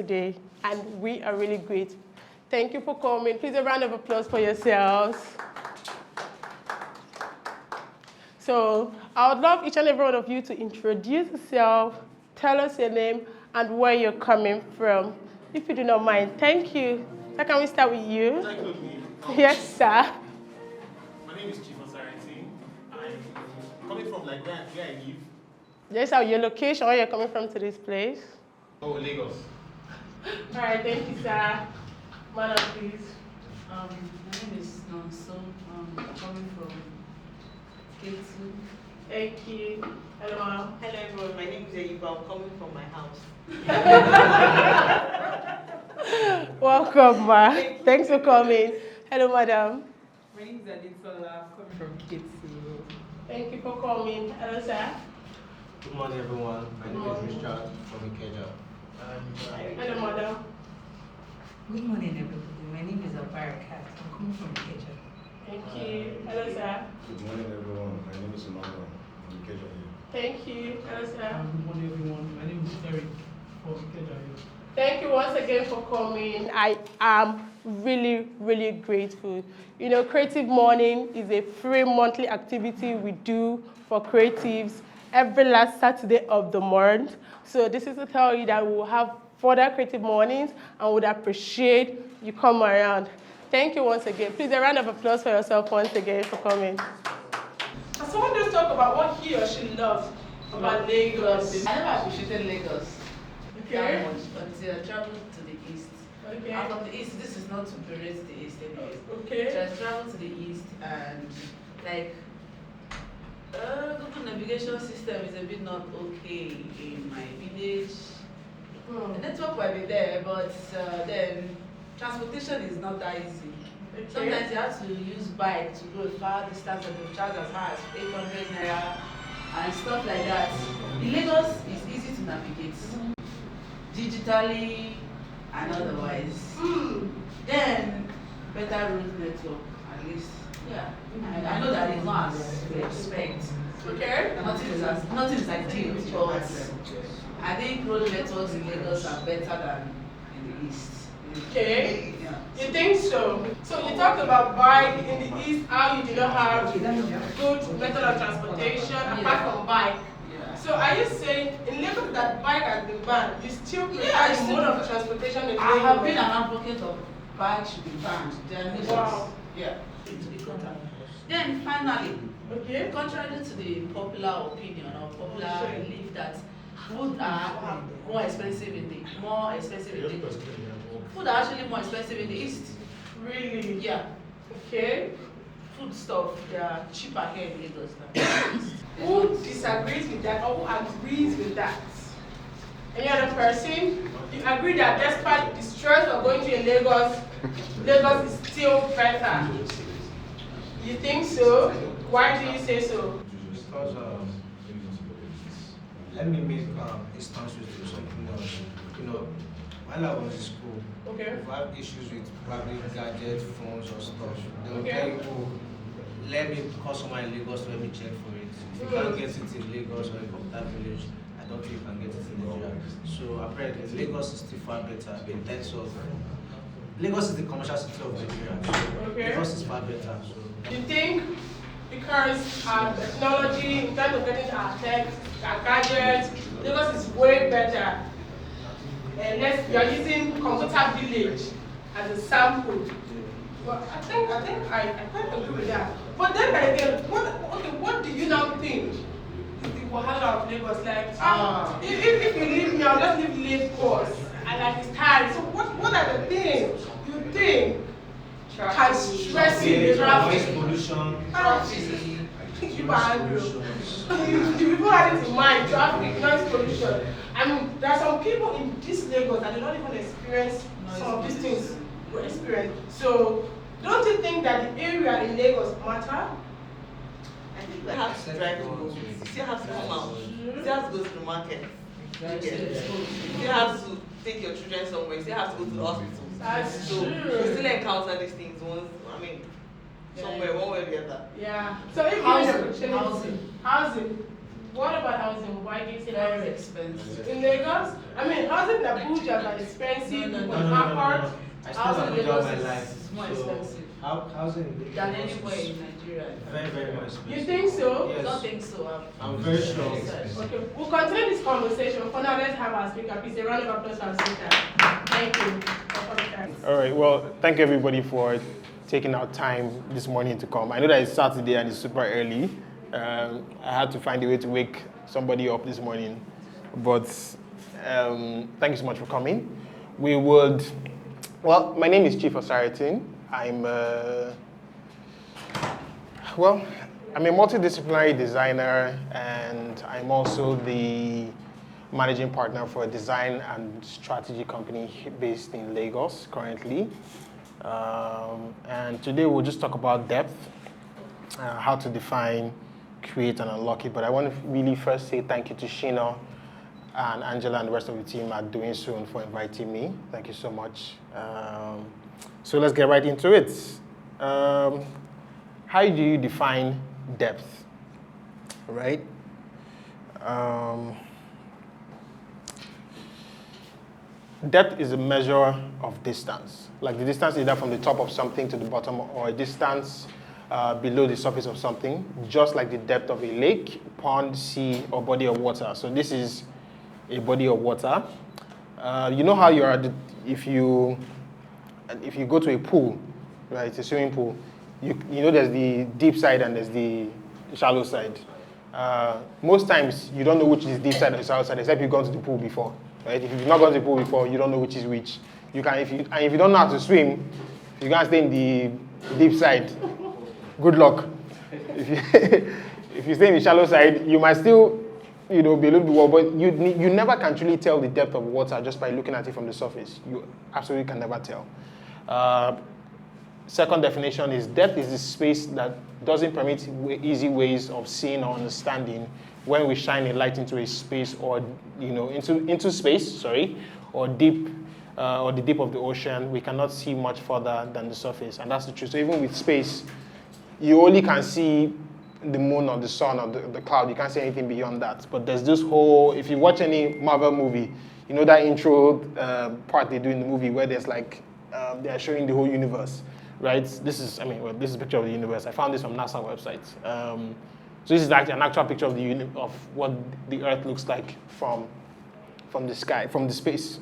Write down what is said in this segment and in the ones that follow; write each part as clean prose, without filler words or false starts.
today, and we are really grateful. Thank you for coming. Please, a round of applause for yourselves. So I would love each and every one of you to introduce yourself, tell us your name, and where you're coming from, if you do not mind. Thank you. So can we start with you? Thank you. Yes, sir. My name is Chief Osaretin. I'm coming from like where I live. Yes, your location, where you're coming from to this place. Oh, Lagos. All right, thank you, sir. Madam, please. My name is Nonso. I'm coming from K2. Thank you. Hello. Hello everyone, my name is Ayiba. I'm coming from my house. Welcome, ma. Thanks for coming. Hello, madam. My name is Aditola. I'm coming from K2. Thank you for coming. Hello, sir. Good morning, everyone. My name is Richard from Ikeja. Hello, madam. Good morning, everybody. My name is Abarakat. I'm coming from Ikeja. Thank you. Hello, sir. Good morning, everyone. My name is Emmanuel from Ikeja here. Thank you. Hello, sir. Good morning, everyone. My name is Eric from Ikeja here. Thank you once again for coming. I am really, really grateful. You know, Creative Morning is a free monthly activity we do for creatives every last Saturday of the month. So this is to tell you that we will have further creative mornings and would appreciate you come around. Thank you once again. Please, a round of applause for yourself once again for coming. Can someone just talk about what he or she loves about Lagos? I never appreciated Lagos Okay. that much until I traveled to the east. Okay. And from the east, this is not to berate the east anyways. Okay. So I traveled to the east and like Google navigation system is a bit not okay in my village. The network might be there, but then transportation is not that easy. Okay. Sometimes you have to use bike to go a far distance and they'll charge as high as 800 naira and stuff like that. In Lagos, it's easy to navigate digitally and otherwise. Then better road network at least. Yeah, I know that it's not as we expect. Okay. Nothing is ideal, but I think road networks in Lagos are better than in the east. Okay. Yeah. You think so? So you talked about bike in the east, how you do not have good method of transportation apart from bike. Yeah. So are you saying in Lagos that bike has been banned, you still prefer the mode of transportation in Lagos? I have been an advocate of bike should be banned. There are nations. Wow. Yeah. To be contact. Then finally, Okay. contrary to the popular opinion or popular belief that food are more expensive in the food are actually more expensive in the east. Really? Yeah. Okay. Food stuff, they are cheaper here in Lagos than in the east. Who disagrees with that or who agrees with that? Any other person? You agree that despite the stress of going to Lagos, Lagos is still better? You think so? Why do you say so? Because let me make instance with you something else. You know, while I was in school, Okay. if I have issues with probably gadgets, phones or stuff, they will Okay. tell you, oh, let me call someone in Lagos, let me check for it. If you can't get it in Lagos or in that village, I don't think you can get it in Nigeria. So apparently Lagos is still far better in terms of Lagos is the commercial city of Nigeria. So Okay. Lagos is far better. So You think because our technology, in terms of getting our tech, our gadgets, Lagos is way better. Unless you are using computer village as a sample. But I think I quite agree with that. But then again, what do you now think is the wahala of Lagos? Like, if you leave me, I'll just leave Lagos. And like it's tired. So what are the things you think can stress you in noise traffic? pollution, People are angry. You people had it in mind, traffic, noise pollution. I mean, there are some people in this Lagos that do not even experience some of these things we experience. So, don't you think that the area in Lagos matter? I think we have to drive to go. You still have to come out. You still have to go to the market. You still have to take your children somewhere. You still have to go to the hospital. That's So true. you still encounter these things once. I mean, somewhere, one way or the other. Yeah. So if Housing. you have opportunity, housing. What about housing? Why do you say Very housing? expensive. In Lagos? I mean, housing in Abuja is expensive. No. No. I stayed Housing in in Abuja all Lagos my is life. more So expensive housing in Lagos than anywhere is in Nigeria. very much expensive. You think so? I Yes. don't think so. I'm very sure. Okay, we'll continue this conversation. For now, let's have our speaker. Please, a round of applause for our speaker. Thank you. All right, well, thank you everybody for taking out time this morning to come. I know that it's Saturday and it's super early. I had to find a way to wake somebody up this morning. But thank you so much for coming. Well, my name is Chief Osaretin. I'm a multidisciplinary designer, and I'm also the managing partner for a design and strategy company based in Lagos currently. And today we'll just talk about depth, how to define, create, and unlock it. But I want to really first say thank you to Sheena and Angela and the rest of the team at Doing Soon for inviting me. Thank you so much. So let's get right into it. How do you define depth, right? Depth is a measure of distance. Like the distance either from the top of something to the bottom, or a distance below the surface of something, just like the depth of a lake, pond, sea, or body of water. So this is a body of water. You know how you are, if you go to a pool, right, a swimming pool, you know there's the deep side and there's the shallow side. Most times you don't know which is deep side or shallow side, except you've gone to the pool before. Right? If you've not gone to the pool before, you don't know which is which. If you don't know how to swim, you can stay in the deep side. Good luck. If you stay in the shallow side, you might still, be a little bit warm, but you never can truly tell the depth of water just by looking at it from the surface. You absolutely can never tell. Second definition is depth is the space that doesn't permit easy ways of seeing or understanding when we shine a light into a space or into space, or deep or the deep of the ocean. We cannot see much further than the surface, and that's the truth. So even with space, you only can see the moon or the sun or the cloud. You can't see anything beyond that. But there's this whole, if you watch any Marvel movie, you know that intro part they do in the movie where there's like they are showing the whole universe, right? This is a picture of the universe. I found this from NASA website. So this is actually an actual picture of what the Earth looks like from the sky, from the space.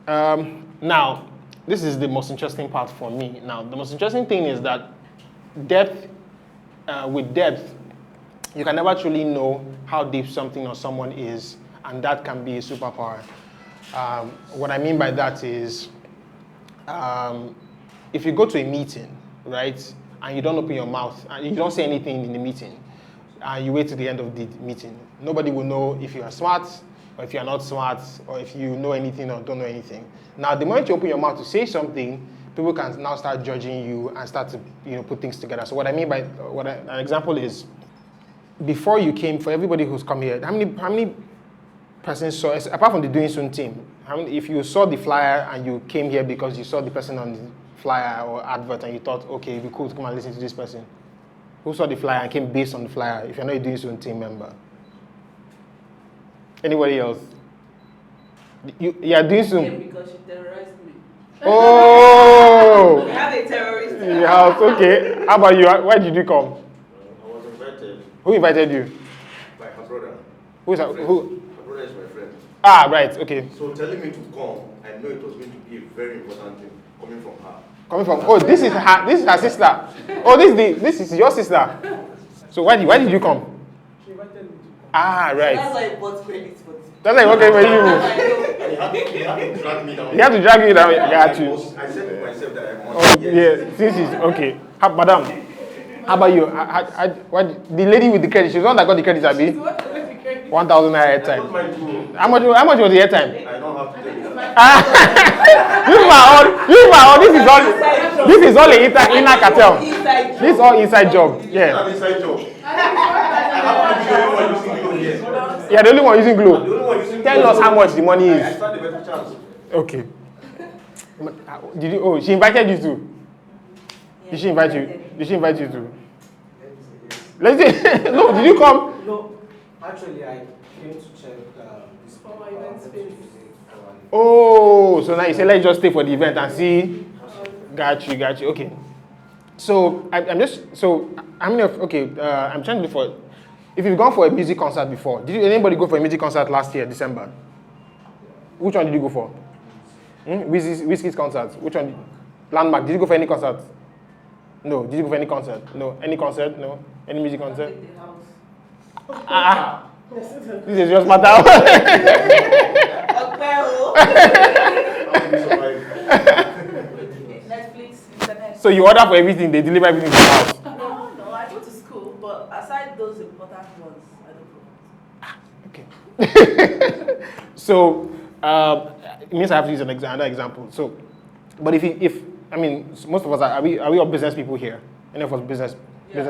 Now, this is the most interesting part for me. Now, the most interesting thing is that with depth, you can never truly know how deep something or someone is, and that can be a superpower. What I mean by that is, if you go to a meeting, right, and you don't open your mouth, and you don't say anything in the meeting, and you wait to the end of the meeting, nobody will know if you are smart, or if you are not smart, or if you know anything or don't know anything. Now, the moment you open your mouth to say something, people can now start judging you and start to put things together. So what I mean by an example is, before you came, for everybody who's come here, how many persons saw, apart from the Doing Soon team, if you saw the flyer and you came here because you saw the person on the flyer or advert and you thought, okay, it'd be cool to come and listen to this person? Who saw the flyer and came based on the flyer, if you're not a Doing Soon team member? Anybody else? You are Doing Soon? Because she terrorized me. Oh! We have a terrorist. Yeah, okay. How about you? Why did you come? I was invited Who invited you? by her brother. Who is that? Who? Her brother is my friend. Ah, right, okay. So telling me to come, I know it was going to be a very important thing coming from her. Coming from, this is her sister. Oh, this is your sister. So why did you come? She invited me to come. Ah, That's right. why I bought credit for this. That's like, okay, for you. And he had to drag me down. You have to drag you down. Got you. I said to myself that I want Oh, yeah, this is, okay. Madam, how about you? The lady with the credit, she's the one that got the credit, Abi? 1,000 naira I don't airtime. mind too. How much was the airtime? I don't have to tell you that. This is all an inner cartel. This is all inside job. It's Yeah. an inside job. I happen to be the only one using Glow here. Yeah, the only one using The Glow. only one using Tell Glow. us how much the money I is. stand a better chance. Okay. She invited you too? Did she invite you? Did she invite you too? Let's say, no, did you come? No, Actually, I came to check this For my event space. Oh, so now you say let's just stay for the event and see. Got you. Okay. So I'm just so I'm I'm trying to look for. If you've gone for a music concert before, anybody go for a music concert last year, December? Which one did you go for? Whiskey's concert. Which one? Landmark. Did you go for any concert? No. Did you go for any concert? No. Any concert? No. Any music concert? This is just matter. Netflix, internet. So you order for everything, they deliver everything to your house. No, I go to school, but aside those important ones, I don't go. Okay. So it means I have to use another example. So, but if most of us are we all business people here? Any of us business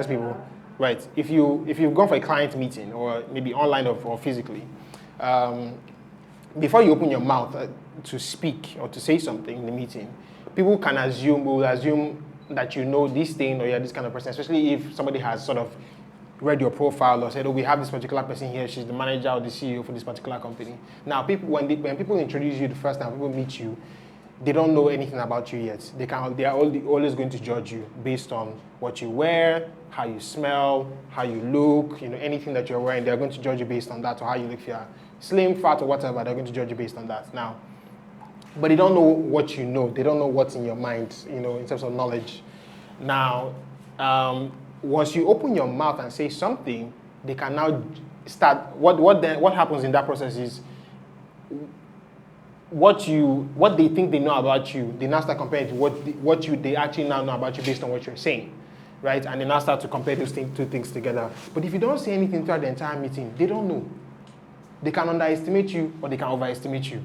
people, right? If you've gone for a client meeting or maybe online or physically, before you open your mouth to speak or to say something in the meeting, people will assume that you know this thing or you're this kind of person, especially if somebody has sort of read your profile or said, oh, we have this particular person here, she's the manager or the CEO for this particular company. Now, when people introduce you the first time, people meet you, they don't know anything about you yet. They are always going to judge you based on what you wear, how you smell, how you look, anything that you're wearing, they're going to judge you based on that, or how you look. If you're slim, fat, or whatever, they're going to judge you based on that. Now, but they don't know what you know. They don't know what's in your mind, in terms of knowledge. Now, once you open your mouth and say something, they can now start. What happens in that process is what they think they know about you. They now start comparing to what they actually now know about you based on what you're saying, right? And they now start to compare those two things together. But if you don't say anything throughout the entire meeting, they don't know. They can underestimate you or they can overestimate you.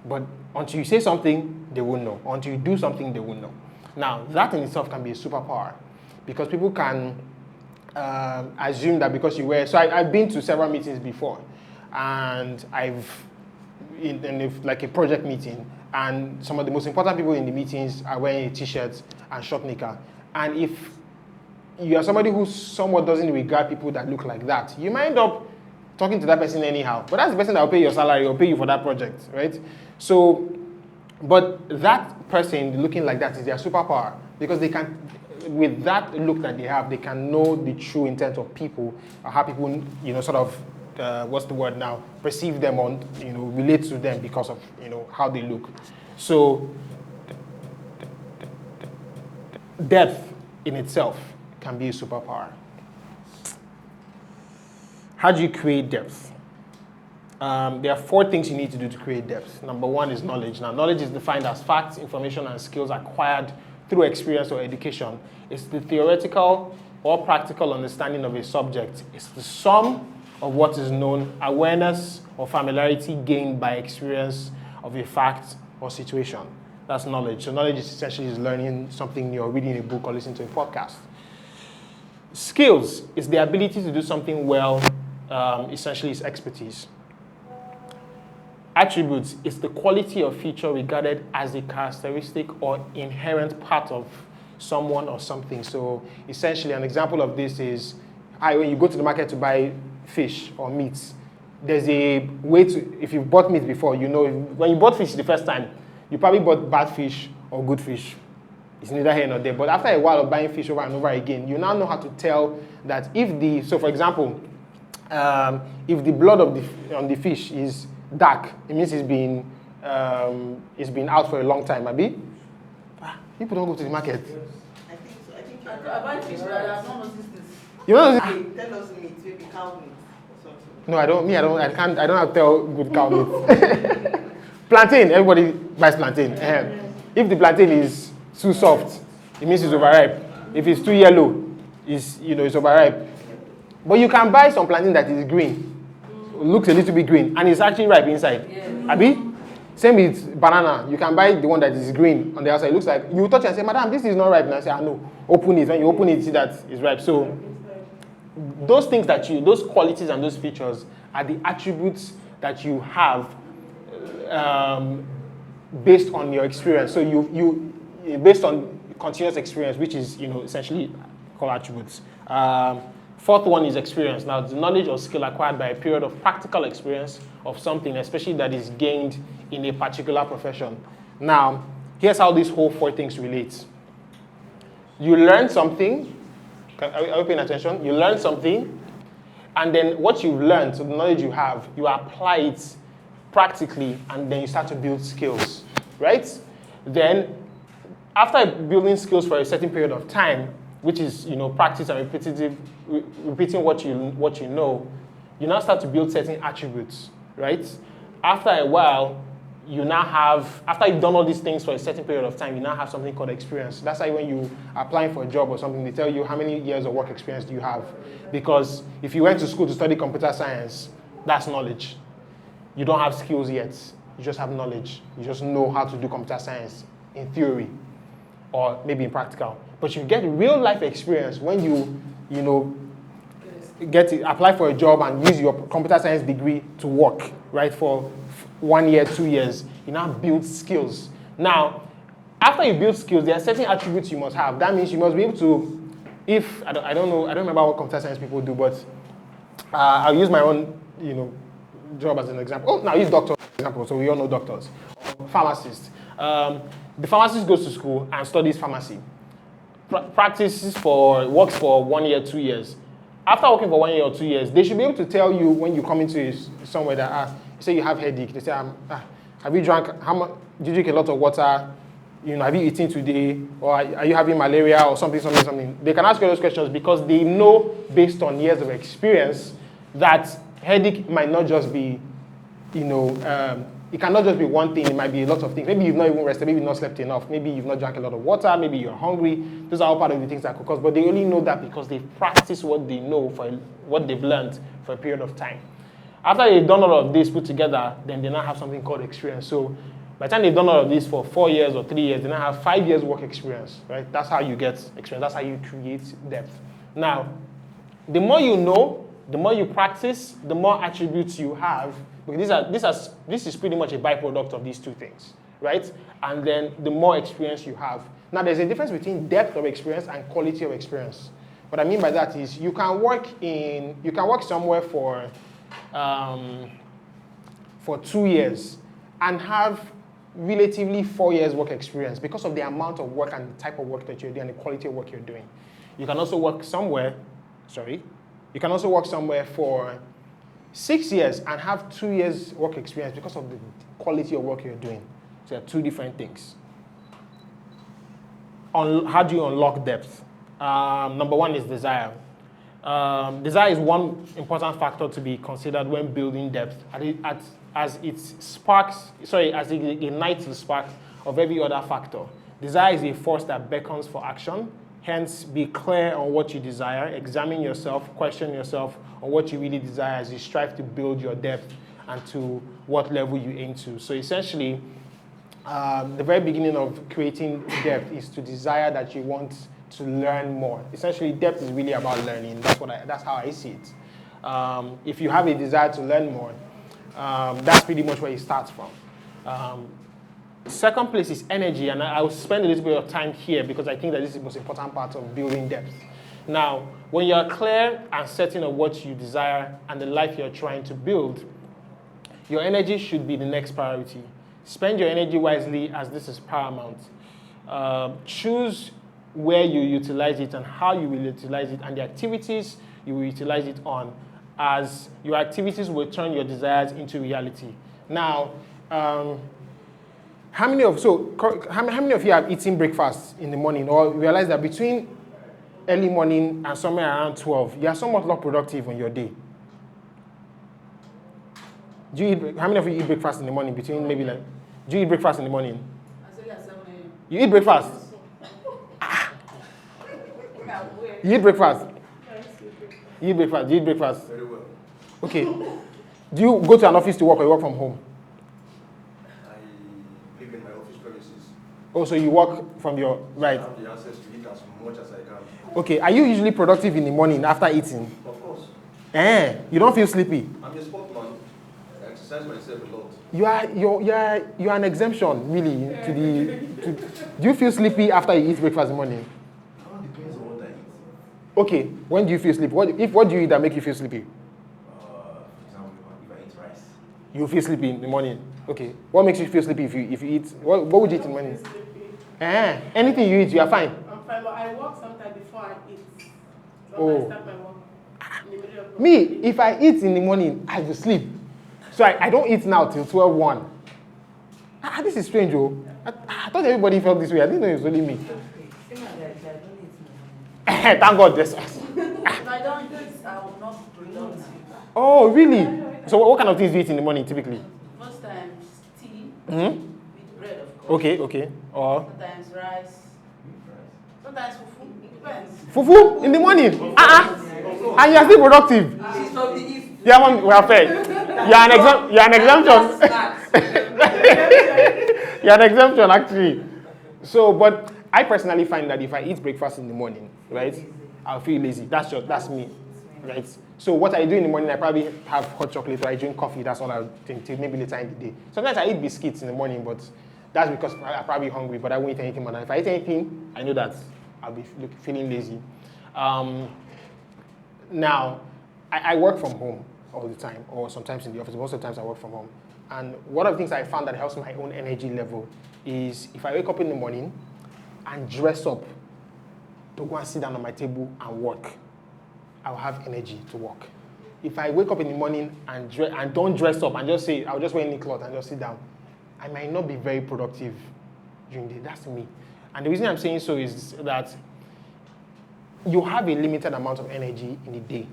But until you say something, they won't know. Until you do something, they won't know. Now, that in itself can be a superpower because people can assume that because you wear... So I've been to several meetings before, and like a project meeting, and some of the most important people in the meetings are wearing a t-shirt and short knicker. And if you are somebody who somewhat doesn't regard people that look like that, you might end up talking to that person anyhow. But that's the person that will pay your salary or pay you for that project, right? So, but that person looking like that is their superpower because they can, with that look that they have, they can know the true intent of people or how people, sort of, perceive them or, relate to them because of, how they look. So, depth in itself can be a superpower. How do you create depth? There are 4 things you need to do to create depth. Number 1 is knowledge. Now, knowledge is defined as facts, information, and skills acquired through experience or education. It's the theoretical or practical understanding of a subject. It's the sum of what is known, awareness or familiarity gained by experience of a fact or situation. That's knowledge. So knowledge is essentially learning something new or reading a book or listening to a podcast. Skills is the ability to do something well, essentially is expertise. Attributes is the quality or feature regarded as a characteristic or inherent part of someone or something. So essentially an example of this is when you go to the market to buy fish or meat, there's a way to, if you've bought meat before, when you bought fish the first time, you probably bought bad fish or good fish. It's neither here nor there. But after a while of buying fish over and over again, you now know how to tell that for example, if the blood on the fish is dark, it means it's been out for a long time, abi? People don't go to the market. I think so. I think I buy fish, but I have not noticed this. You know? tell us meat, maybe cow meat or something. No, I don't have to tell good cow meat. Plantain, everybody buys plantain. If the plantain is too soft, it means it's overripe. If it's too yellow, it's overripe. But you can buy some plantain that is green. Looks a little bit green, and it's actually ripe inside. Yeah. Abi? Same with banana. You can buy the one that is green on the outside. It looks like, you touch it and say, madam, this is not ripe. And I say, no, open it. When you open it, you see that it's ripe. So those things those qualities and those features are the attributes that you have based on your experience. So you based on continuous experience, which is essentially called attributes. Fourth one is experience. Now, the knowledge or skill acquired by a period of practical experience of something, especially that is gained in a particular profession. Now, here's how these whole 4 things relate. You learn something. Are you paying attention? You learn something, and then what you've learned, so the knowledge you have, you apply it practically, and then you start to build skills, right? Then, after building skills for a certain period of time, which is, practice and repeating what you know, you now start to build certain attributes, right? After a while, after you've done all these things for a certain period of time, you now have something called experience. That's why when you are applying for a job or something, they tell you how many years of work experience do you have. Because if you went to school to study computer science, that's knowledge. You don't have skills yet. You just have knowledge. You just know how to do computer science in theory or maybe in practical. But you get real life experience when you apply for a job and use your computer science degree to work, right, for 1 year, 2 years. You now build skills. Now, after you build skills, there are certain attributes you must have. That means you must be able to, I don't remember what computer science people do, but I'll use my own, job as an example. Oh, now use doctors as an example, so we all know doctors. Pharmacists. The pharmacist goes to school and studies pharmacy. Works for 1 year, 2 years. After working for 1 year or 2 years, they should be able to tell you when you come into somewhere that you say you have headache. They say, have you drank? Did you drink a lot of water? Have you eaten today? Or are you having malaria or something? They can ask you those questions because they know based on years of experience that headache might not just be, it cannot just be one thing. It might be a lot of things. Maybe you've not even rested. Maybe you've not slept enough. Maybe you've not drank a lot of water. Maybe you're hungry. Those are all part of the things that could cause. But they only know that because they've practiced what they know for what they've learned for a period of time. After they've done all of this put together, then they now have something called experience. So by the time they've done all of this for 4 years or 3 years, they now have 5 years work experience, right? That's how you get experience. That's how you create depth. Now, the more you know, the more you practice, the more attributes you have. Because this is pretty much a byproduct of these 2 things, right? And then the more experience you have. Now, there's a difference between depth of experience and quality of experience. What I mean by that is you can work somewhere for 2 years and have relatively 4 years work experience because of the amount of work and the type of work that you're doing and the quality of work you're doing. You can also work somewhere for 6 years and have 2 years work experience because of the quality of work you're doing. So they're 2 different things. How do you unlock depth? Number 1 is desire. Desire is one important factor to be considered when building depth, as it ignites the spark of every other factor. Desire is a force that beckons for action. Hence, be clear on what you desire, examine yourself, question yourself on what you really desire as you strive to build your depth and to what level you aim to. So essentially, the very beginning of creating depth is to desire that you want to learn more. Essentially, depth is really about learning. That's how I see it. If you have a desire to learn more, that's pretty much where it starts from. Second place is energy, and I will spend a little bit of time here because I think that this is the most important part of building depth. Now, when you are clear and certain of what you desire and the life you're trying to build, your energy should be the next priority. Spend your energy wisely, as this is paramount. Choose where you utilize it and how you will utilize it and the activities you will utilize it on, as your activities will turn your desires into reality. Now, how many of you have eaten breakfast in the morning or realize that between early morning and somewhere around 12, you are somewhat not productive on your day? How many of you eat breakfast in the morning do you eat breakfast in the morning? You eat breakfast? You eat breakfast? You eat breakfast? Very well. Okay. Do you go to an office to work or you work from home? I live in my office premises. Oh, so you work from your, right. I have the access to eat as much as I can. Okay, are you usually productive in the morning after eating? Of course. You don't feel sleepy? I'm a sportman. I exercise myself a lot. You are an exemption, really. Do you feel sleepy after you eat breakfast in the morning? It all depends on what I eat. Okay, when do you feel sleepy? What do you eat that make you feel sleepy? For example, if I eat rice. You feel sleepy in the morning. Okay. What makes you feel sleepy if you eat? What would you eat in the morning? Anything you eat, you are fine. I'm fine, but I walk sometimes before I eat. Oh. I start my work in the middle of the Me, day. if I eat in the morning, I will sleep. So I don't eat now till 12:1. This is strange, oh. I thought everybody felt this way. I didn't know it was only me. Thank God, this. If I don't do it, I will not be productive. Oh, really? So what kind of things do you eat in the morning typically? Most times tea Mm-hmm. with bread, of course. Okay. Or Sometimes rice. Sometimes fufu. It depends. fufu in the morning. And you're still productive. She's from the east. Yeah, man, we are fair. You're an exemption. You're an exemption, actually. So, but I personally find that if I eat breakfast in the morning, right, I'll feel lazy. That's me, right? So what I do in the morning, I probably have hot chocolate or I drink coffee. That's all I'll think till maybe later in the day. Sometimes I eat biscuits in the morning, but that's because I'm probably hungry, but I won't eat anything more. If I eat anything, I know that I'll be feeling lazy. Now, I work from home all the time, or sometimes in the office. Most of the times I work from home. And one of the things I found that helps my own energy level is if I wake up in the morning and dress up to go and sit down on my table and work, I'll have energy to work. If I wake up in the morning and don't dress up and just say, I'll just wear any clothes and just sit down, I might not be very productive during the day. That's me. And the reason I'm saying so is that you have a limited amount of energy in the day,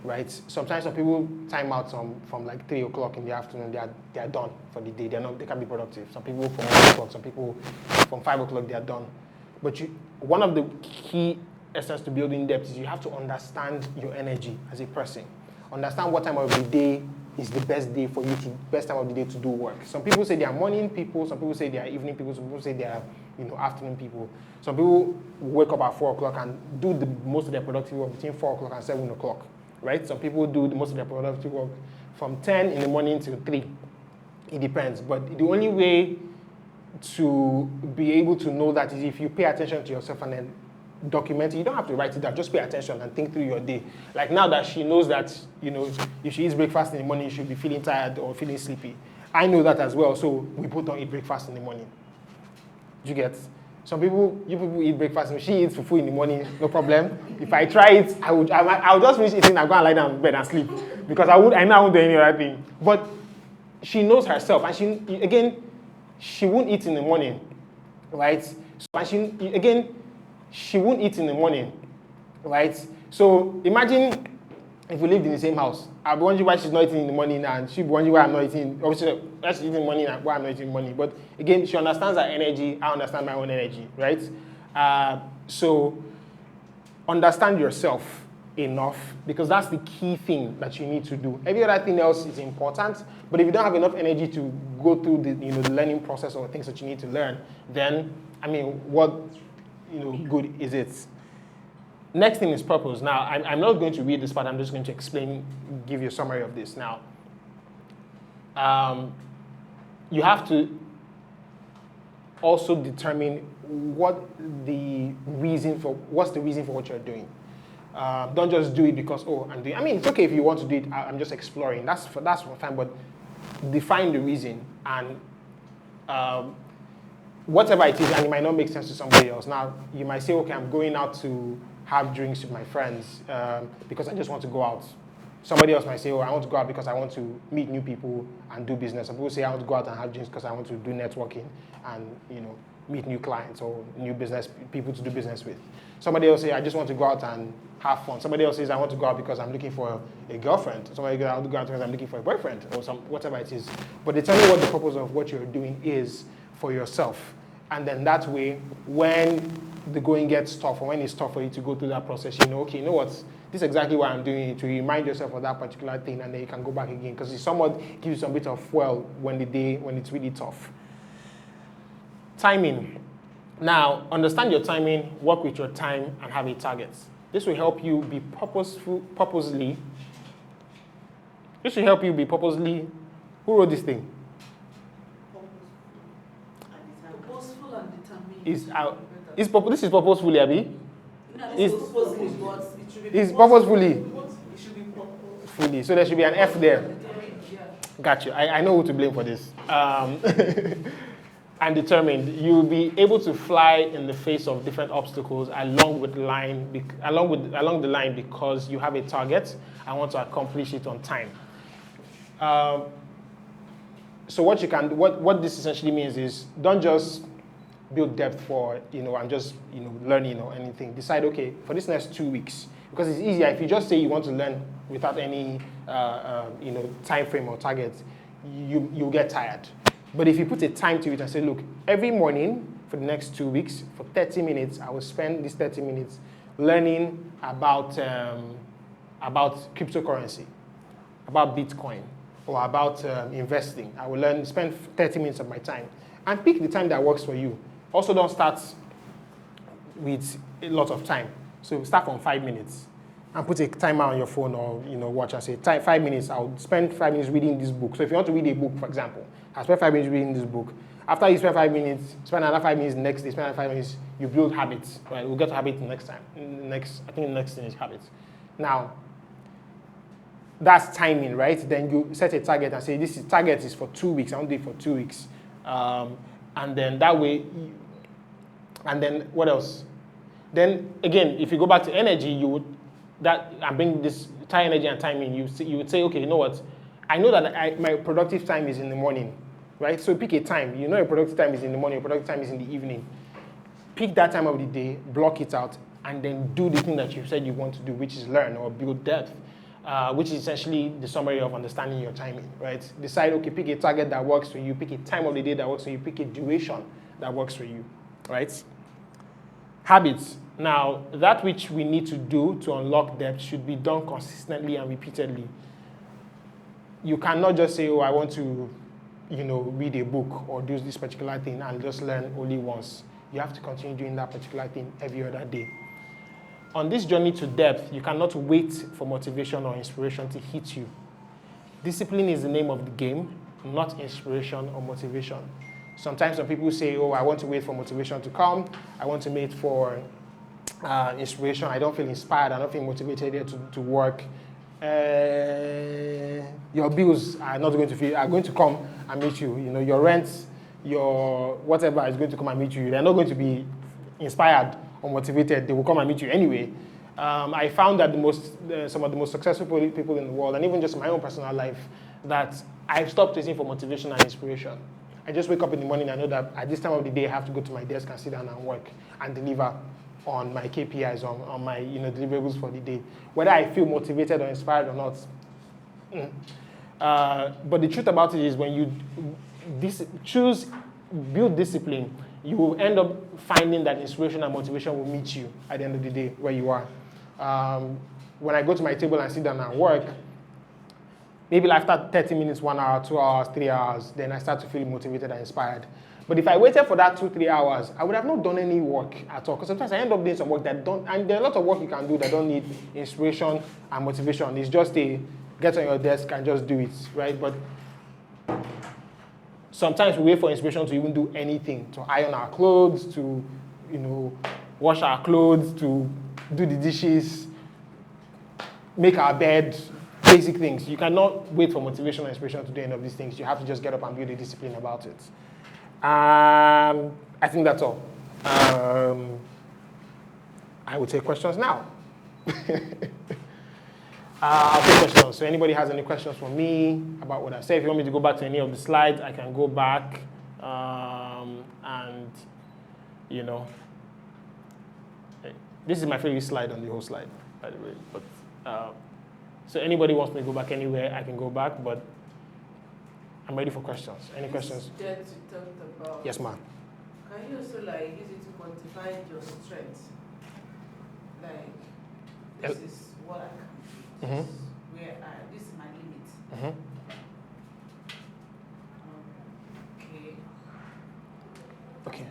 right? Sometimes some people time out from like 3 o'clock in the afternoon, they are done for the day. They can be productive. Some people from 1 o'clock, some people from 5 o'clock, they are done. But one of the key essence to building depth is you have to understand your energy as a person. Understand what time of the day is the best day for you best time of the day to do work. Some people say they are morning people, some people say they are evening people, some people say they are afternoon people. Some people wake up at 4 o'clock and do most of their productive work between 4 o'clock and 7 o'clock, right? Some people do most of their productive work from 10 in the morning till 3. It depends. But the only way to be able to know that is if you pay attention to yourself and then document it. You don't have to write it down. Just pay attention and think through your day. Like now that she knows that, if she eats breakfast in the morning, she'll be feeling tired or feeling sleepy. I know that as well, so we both don't eat breakfast in the morning. Do you get? You people eat breakfast, and she eats fufu in the morning, no problem. If I try it, I'll just finish eating and go and lie down in bed and sleep. Because I know I won't do any other thing. But she knows herself, and she won't eat in the morning, right? She won't eat in the morning, right? So imagine if we lived in the same house. I'll be wondering why she's not eating in the morning, and she'll be wondering why I'm not eating. Obviously, why she's eating in the morning and why I'm not eating in the morning. But again, she understands her energy. I understand my own energy, right? So understand yourself enough, because that's the key thing that you need to do. Every other thing else is important, but if you don't have enough energy to go through the learning process or things that you need to learn, then what good is it? Next thing is purpose. Now, I'm not going to read this part. I'm just going to give you a summary of this. Now, you have to also determine what's the reason for what you're doing. Don't just do it because, I'm doing. It's okay if you want to do it. I'm just exploring. That's fine, but define the reason and whatever it is, and it might not make sense to somebody else. Now, you might say, okay, I'm going out to have drinks with my friends because I just want to go out. Somebody else might say, I want to go out because I want to meet new people and do business. Some people say, I want to go out and have drinks because I want to do networking and, meet new clients or new business people to do business with. Somebody else say, I just want to go out and have fun. Somebody else says, I want to go out because I'm looking for a girlfriend. Somebody else, I want to go out because I'm looking for a boyfriend or whatever it is. But determine what the purpose of what you're doing is for yourself. And then that way, when the going gets tough or when it's tough for you to go through that process, okay, you know what? This is exactly why I'm doing it, to remind yourself of that particular thing, and then you can go back again, because it somewhat gives you some bit of fuel when it's really tough. Timing. Now, understand your timing, work with your time, and have a target. This will help you be purposely. Who wrote this thing? Purposeful and determined. This is purposefully, Abby? It's- purposefully, but it should be It's purposefully. It should be purposeful. Fully. So there should be an F there. Yeah. Got you. I know who to blame for this. And determined, you'll be able to fly in the face of different obstacles along the line because you have a target and want to accomplish it on time. So what this essentially means is don't just build depth for and just learning or anything. Decide, okay, for this next 2 weeks, because it's easier if you just say you want to learn without any time frame or target, you'll get tired. But if you put a time to it and say, look, every morning for the next 2 weeks, for 30 minutes, I will spend these 30 minutes learning about cryptocurrency, about Bitcoin, or about investing. I will spend 30 minutes of my time. And pick the time that works for you. Also, don't start with a lot of time. So start from 5 minutes. And put a timer on your phone or watch and say, 5 minutes, I'll spend 5 minutes reading this book. So if you want to read a book, for example, I spend 5 minutes reading this book. After you spend 5 minutes, spend another 5 minutes next day, spend another 5 minutes, you build habits. Right? We'll get to habits next time. I think the next thing is habits. Now, that's timing, right? Then you set a target and say, target is for 2 weeks. I want to do it for 2 weeks. And then that way, and then what else? Then again, if you go back to energy, and bring this time, energy, and timing. You would say, okay, you know what? I know that my productive time is in the morning, right? So pick a time. You know your productive time is in the morning, your productive time is in the evening. Pick that time of the day, block it out, and then do the thing that you said you want to do, which is learn or build depth, which is essentially the summary of understanding your timing, right? Decide, okay, pick a target that works for you, pick a time of the day that works for you, pick a duration that works for you, right? Habits. Now, that which we need to do to unlock depth should be done consistently and repeatedly. You cannot just say, oh, I want to, read a book or do this particular thing and just learn only once. You have to continue doing that particular thing every other day. On this journey to depth, you cannot wait for motivation or inspiration to hit you. Discipline is the name of the game, not inspiration or motivation. Sometimes when people say, oh, I want to wait for motivation to come, I want to wait for inspiration, I don't feel inspired, I don't feel motivated here to work, your bills are going to come and meet you. Your rent, your whatever is going to come and meet you. They're not going to be inspired or motivated. They will come and meet you anyway. I found that some of the most successful people in the world, and even just in my own personal life, that I've stopped waiting for motivation and inspiration. I just wake up in the morning and I know that at this time of the day, I have to go to my desk and sit down and work and deliver on my KPIs, on my deliverables for the day. Whether I feel motivated or inspired or not. But the truth about it is when you build discipline, you will end up finding that inspiration and motivation will meet you at the end of the day where you are. When I go to my table and sit down and work, maybe after 30 minutes, 1 hour, 2 hours, 3 hours, then I start to feel motivated and inspired. But if I waited for that 2-3 hours, I would have not done any work at all. Because sometimes I end up doing some work and there are a lot of work you can do that don't need inspiration and motivation. It's just get on your desk and just do it, right? But sometimes we wait for inspiration to even do anything, to iron our clothes, to wash our clothes, to do the dishes, make our bed, basic things. You cannot wait for motivation or inspiration to do any of these things. You have to just get up and build a discipline about it. I think that's all. I will take questions now. I'll take questions. So anybody has any questions for me about what I said? If you want me to go back to any of the slides, I can go back. This is my favorite slide on the whole slide, by the way. But so anybody wants me to go back anywhere, I can go back. But I'm ready for questions. Any questions? That you talked about. Yes, ma'am. Can you also use it to quantify your strengths? This is what I can do. This is my limit. Okay.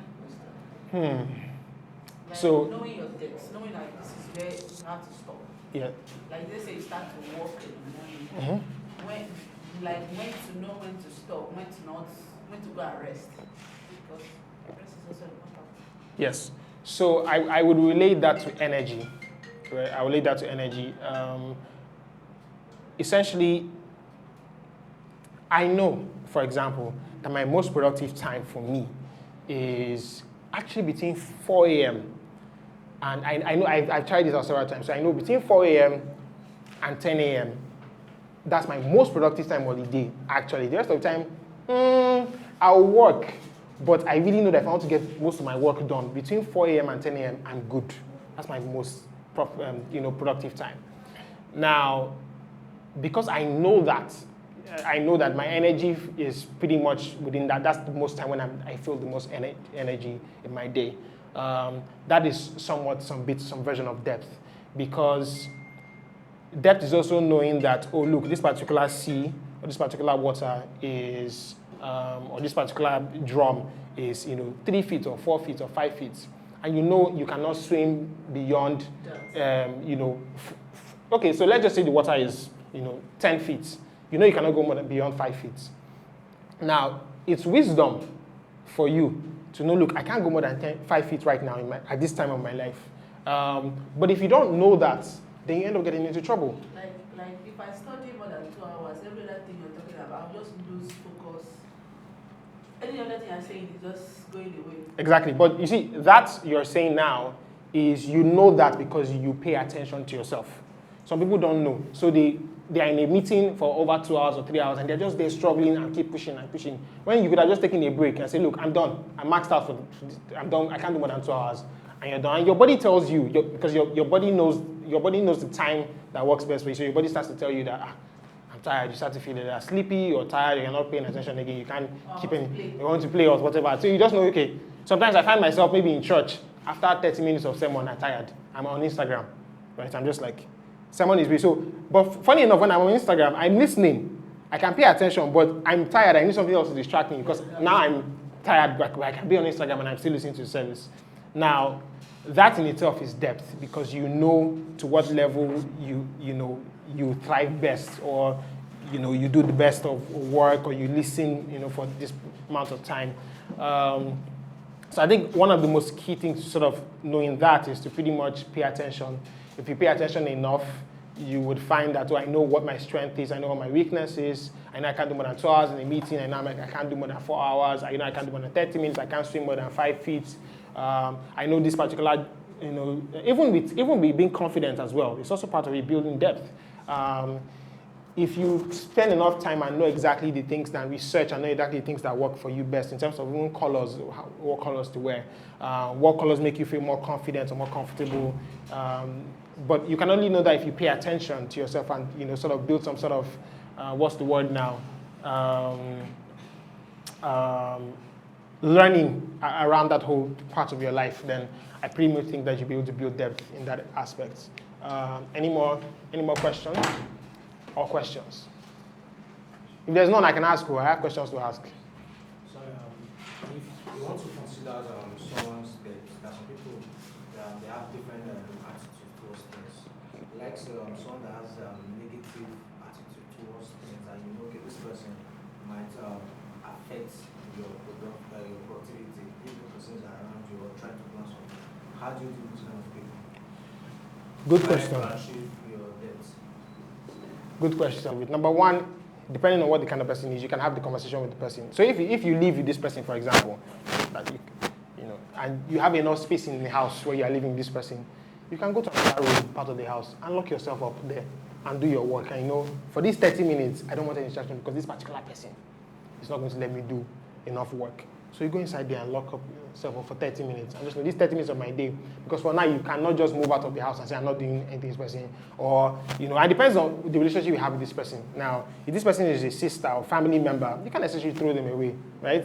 So knowing your depths, knowing this is where you have to stop. Yeah. Like they say, you start to walk in the morning. When to know when to stop, when to go and rest. Because rest is also important. Yes. So I would relate that to energy. Right? I relate that to energy. Essentially, I know, for example, that my most productive time for me is actually between 4 a.m. and I know I've tried this out several times. So I know between 4 a.m. and 10 a.m. that's my most productive time of the day. Actually, the rest of the time, I'll work, but I really know that if I want to get most of my work done between 4 a.m. and 10 a.m., I'm good. That's my most productive time. Now, because I know that my energy is pretty much within that. That's the most time when I feel the most energy in my day. That is somewhat some version of depth, because depth is also knowing that, oh look, this particular sea or this particular water is, or this particular drum is 3 feet or 4 feet or 5 feet, and you cannot swim beyond, okay, so let's just say the water is 10 feet. You cannot go more than beyond 5 feet. Now, it's wisdom for you to know, look, I can't go more than 5 feet right now at this time of my life. But if you don't know that, then you end up getting into trouble. Like if I study more than 2 hours, every other thing you're talking about, I'll just lose focus. Any other thing I'm saying is just going away. Exactly. But you see, that you're saying now is you know that because you pay attention to yourself. Some people don't know. So they are in a meeting for over 2 hours or 3 hours, and they're just there struggling and keep pushing and pushing. When you could have just taken a break and say, look, I'm done. I'm maxed out I'm done. I can't do more than 2 hours. And you're done. And your body tells you, because your body knows the time that works best for you. So your body starts to tell you that, I'm tired. You start to feel either sleepy or tired. You're not paying attention again. You can't keep any. You want to play or whatever. So you just know, okay. Sometimes I find myself maybe in church after 30 minutes of sermon. I'm tired. I'm on Instagram, right? I'm just like, sermon is so. But funny enough, when I'm on Instagram, I'm listening. I can pay attention, but I'm tired. I need something else to distract me because now I'm tired. But I can be on Instagram and I'm still listening to the service. Now, that in itself is depth, because you know to what level you thrive best, or you do the best of work, or you listen for this amount of time. So I think one of the most key things to sort of knowing that is to pretty much pay attention. If you pay attention enough, you would find that, I know what my strength is, I know what my weakness is, I know I can't do more than 2 hours in a meeting, I know I can't do more than 4 hours, I know I can't do more than 30 minutes, I can't swim more than 5 feet. I know this particular, even with being confident as well, it's also part of building depth. If you spend enough time and know exactly the things that research and know exactly the things that work for you best in terms of even colors, what colors to wear, what colors make you feel more confident or more comfortable. But you can only know that if you pay attention to yourself and sort of build some sort of what's the word now? Learning around that whole part of your life, then I pretty much think that you'll be able to build depth in that aspect. Any more questions? Or questions? If there's none, I can ask you. I have questions to ask. So, if you want to consider someone's depth, there are some people that they have different attitude towards things. Like someone that has negative attitude towards things, and okay, this person might affect your productivity if the persons are around you or trying to plan something. How do you deal with those kind of people? Good question. Achieve your depth. Good question. Number one, depending on what the kind of person is, you can have the conversation with the person. So if you live with this person, for example, that and you have enough space in the house where you are living with this person, you can go to another room, part of the house, and lock yourself up there and do your work. And for these 30 minutes, I don't want any distraction because this particular person is not going to let me do enough work. So you go inside there and lock up yourself up for 30 minutes. And just these 30 minutes of my day. Because for now, you cannot just move out of the house and say, I'm not doing anything with this person. Or, it depends on the relationship you have with this person. Now, if this person is a sister or family member, you can't necessarily throw them away, right?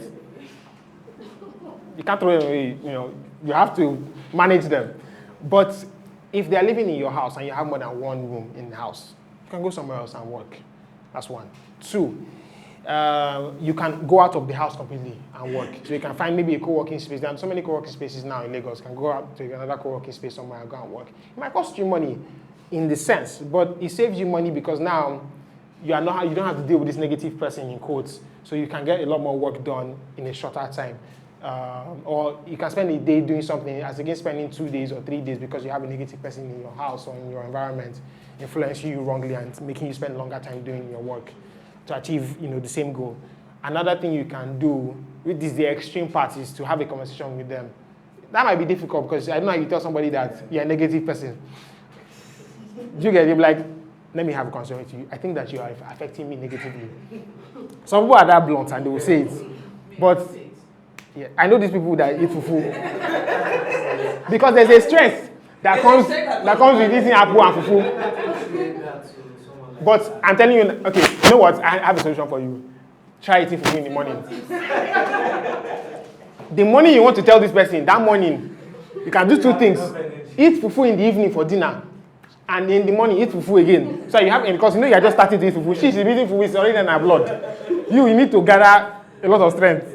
You can't throw them away, you have to manage them. But if they're living in your house and you have more than one room in the house, you can go somewhere else and work. That's one. Two, you can go out of the house completely and work. So you can find maybe a co-working space. There are so many co-working spaces now in Lagos. You can go out to another co-working space somewhere and go and work. It might cost you money in the sense, but it saves you money because now you don't have to deal with this negative person in quotes. So you can get a lot more work done in a shorter time. or you can spend a day doing something as against spending 2 days or 3 days because you have a negative person in your house or in your environment influencing you wrongly and making you spend longer time doing your work to achieve the same goal. Another thing you can do, which is the extreme part, is to have a conversation with them. That might be difficult because I don't know how you tell somebody that you're a negative person. Do you get it? Like, let me have a conversation with you. I think that you are affecting me negatively. Some people are that blunt and they will say it. But yeah, I know these people that eat fufu. Because there's a stress that comes with eating apple and fufu. But I'm telling you, okay, you know what? I have a solution for you. Try eating fufu in the morning. The morning you want to tell this person, that morning, you can do 2 things. Eat fufu in the evening for dinner. And in the morning, eat fufu again. So you have, because you are just starting to eat fufu. She's eating fufu, it's already in her blood. You need to gather a lot of strength.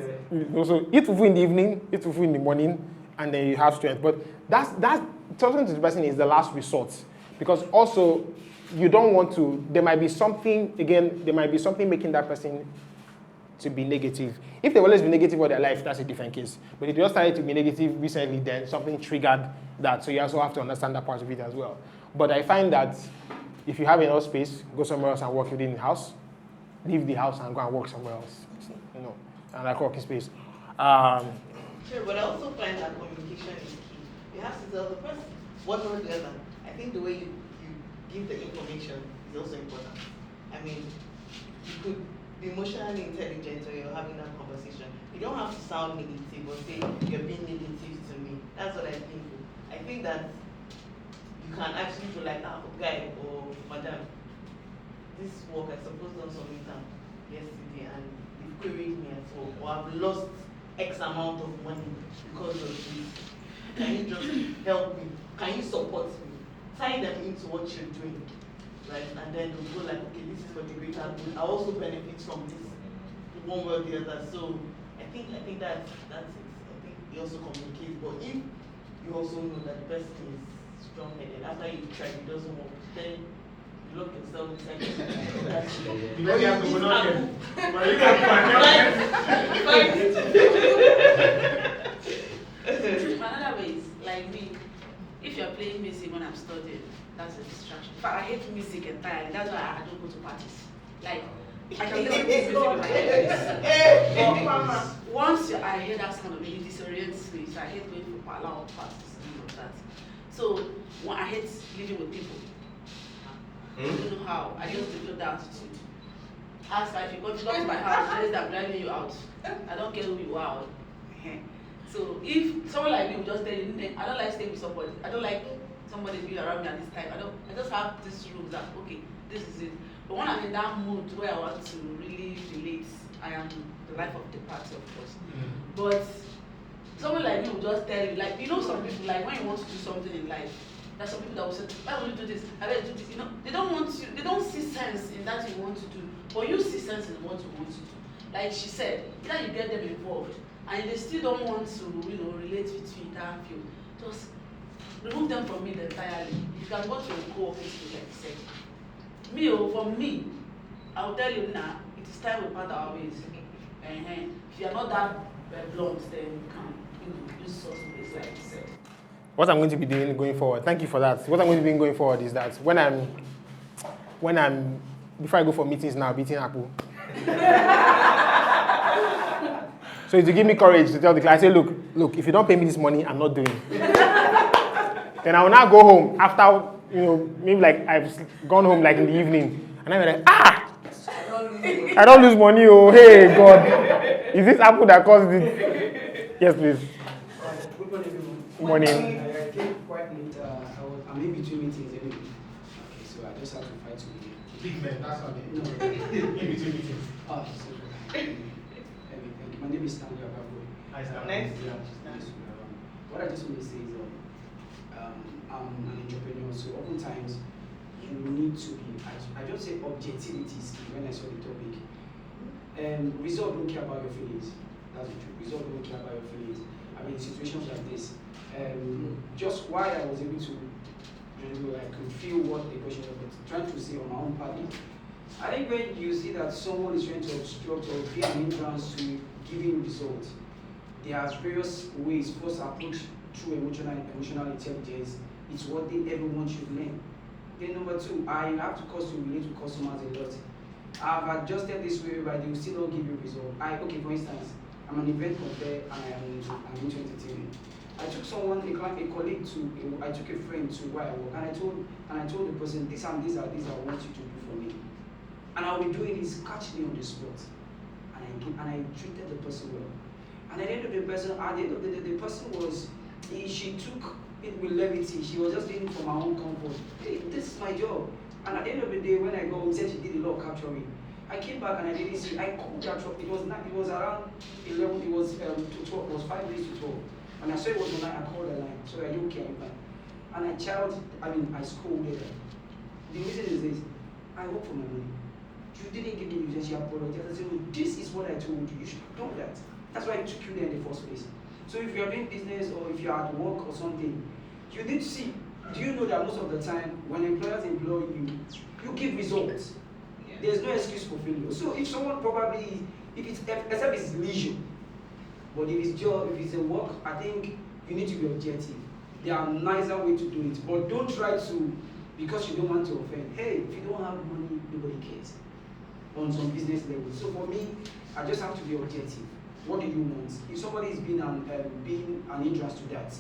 So eat fufu in the evening, eat fufu in the morning, and then you have strength. But that's talking to the person is the last resort. Because also, you don't want to, there might be something making that person to be negative. If they've always been negative all their life, that's a different case. But if they just started to be negative recently, then something triggered that. So you also have to understand that part of it as well. But I find that if you have enough space, go somewhere else and work within the house. Leave the house and go and work somewhere else. And like working space. Sure, but I also find that communication is key. You have to tell the person one or the other. I think the way you give the information is also important. I mean, you could be emotionally intelligent when you're having that conversation. You don't have to sound negative or say you're being negative to me. That's what I think. I think that you can actually do like, guy or madam, this work I supposed to submit yesterday and they've queried me at all, or I've lost X amount of money because of this. Can you just help me? Can you support me? Tie them into what you're doing, right? And then they'll go like, okay, this is for the greater good. I also benefit from this one way or the other. So I think that's it. I think you also communicate. But if you also know that the person is strong-headed, after you try, it doesn't work, then you lock yourself inside. You know you have to go down here. Another way is like me. If you're playing music when I'm studying, that's a distraction. In fact, I hate music entirely. That's why I don't go to parties. Like, I can listen to music with my headphones. But once I hear that sound of it, it disorients me. So I hate going for parlor parties and all of that. So I hate living with people. I don't know how. I just develop that attitude. Ask her if you come to my house, tell that I'm driving you out. I don't care who you are. So if someone like me will just tell you, I don't like staying with somebody. I don't like somebody being around me at this time. I just have this rule that okay, this is it. But when I'm in that mood where I want to really relate, I am the life of the party, of course. But someone like me will just tell you, like some people, like when you want to do something in life, there's some people that will say, why will you do this? I will do this. They don't want you. They don't see sense in that you want to do, but you see sense in what you want to do. Like she said, either you get them involved, and they still don't want to, relate with you in that field. Just remove them from it entirely. You can go to your co-working space, like you said. For me, I will tell you now, it is time we part our ways. If you are not that blunt, then you can, use source place, like you said. What I'm going to be doing going forward, thank you for that. What I'm going to be doing going forward is that before I go for meetings now, beating Apple. So it's to give me courage to tell the class, I say, look, if you don't pay me this money, I'm not doing it. Then I will now go home after, maybe like I've gone home like in the evening. And I'm like, I don't lose money, oh, hey, God. Is this Apple that caused it? Yes, please. Good morning, everyone. Good morning. I came quite late. I'm in between meetings anyway. Okay, so I just have to fight to be here. Big man, that's how they No. in between meetings. Oh, so thank you. My name is Stanley Avbuluimen. Hi, Stan. Nice. What I just want to say is I'm an entrepreneur, so oftentimes you need to be, I just say objectivity is key when I saw the topic. Result don't care about your feelings. That's the truth. Result don't care about your feelings. I mean, situations like this. Just why I was able to, I could feel what the question was trying to say on my own party. I think when you see that someone is trying to obstruct or be an hindrance to giving results, there are various ways for us to approach through emotional intelligence. It's what everyone should learn. Then number two, I have to relate to customers a lot. I've adjusted this way, but they will still not give you result. Okay, for instance, I'm an event conductor and I'm into entertainment. I took I took a friend to where I work, and I told the person, these are these I want you to do for me. And I'll be doing is catch me on the spot. And I treated the person well. And at the end of the day, the person was, she took it with levity. She was just doing it for my own comfort. Hey, this is my job. And at the end of the day, when I go home, she said she did a lot of capturing. I came back and I didn't see. I called that truck. It was around 11. It was to 12. It was 5 days to 12. And I saw it was online. I called the line. So I don't care. And I scolded her. The reason is this: I work for my money. You didn't give me the reason. She apologized. I said, "No, this is what I told you. You should have done that. That's why I took you there in the first place." So if you are doing business or if you are at work or something, you need to see. Do you know that most of the time when employers employ you, you give results? Yeah. There's no excuse for failure. So if someone except it's leisure, but if it's job, if it's a work, I think you need to be objective. There are nicer ways to do it, but don't try to, because you don't want to offend. Hey, if you don't have money, nobody cares on some business level. So for me, I just have to be objective. What do you want? If somebody is being an hindrance to that,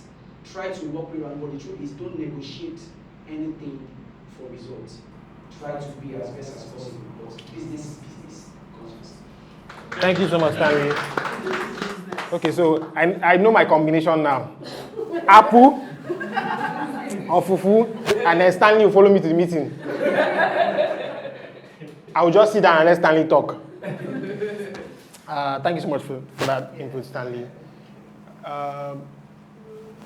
try to work with them. But the truth is, don't negotiate anything for results. Try to be as best as possible because business is business. Thank you so much, Stanley. Okay, so I know my combination now. Apple or fufu, and then Stanley will follow me to the meeting. I will just sit down and let Stanley talk. Thank you so much for that input, Stanley.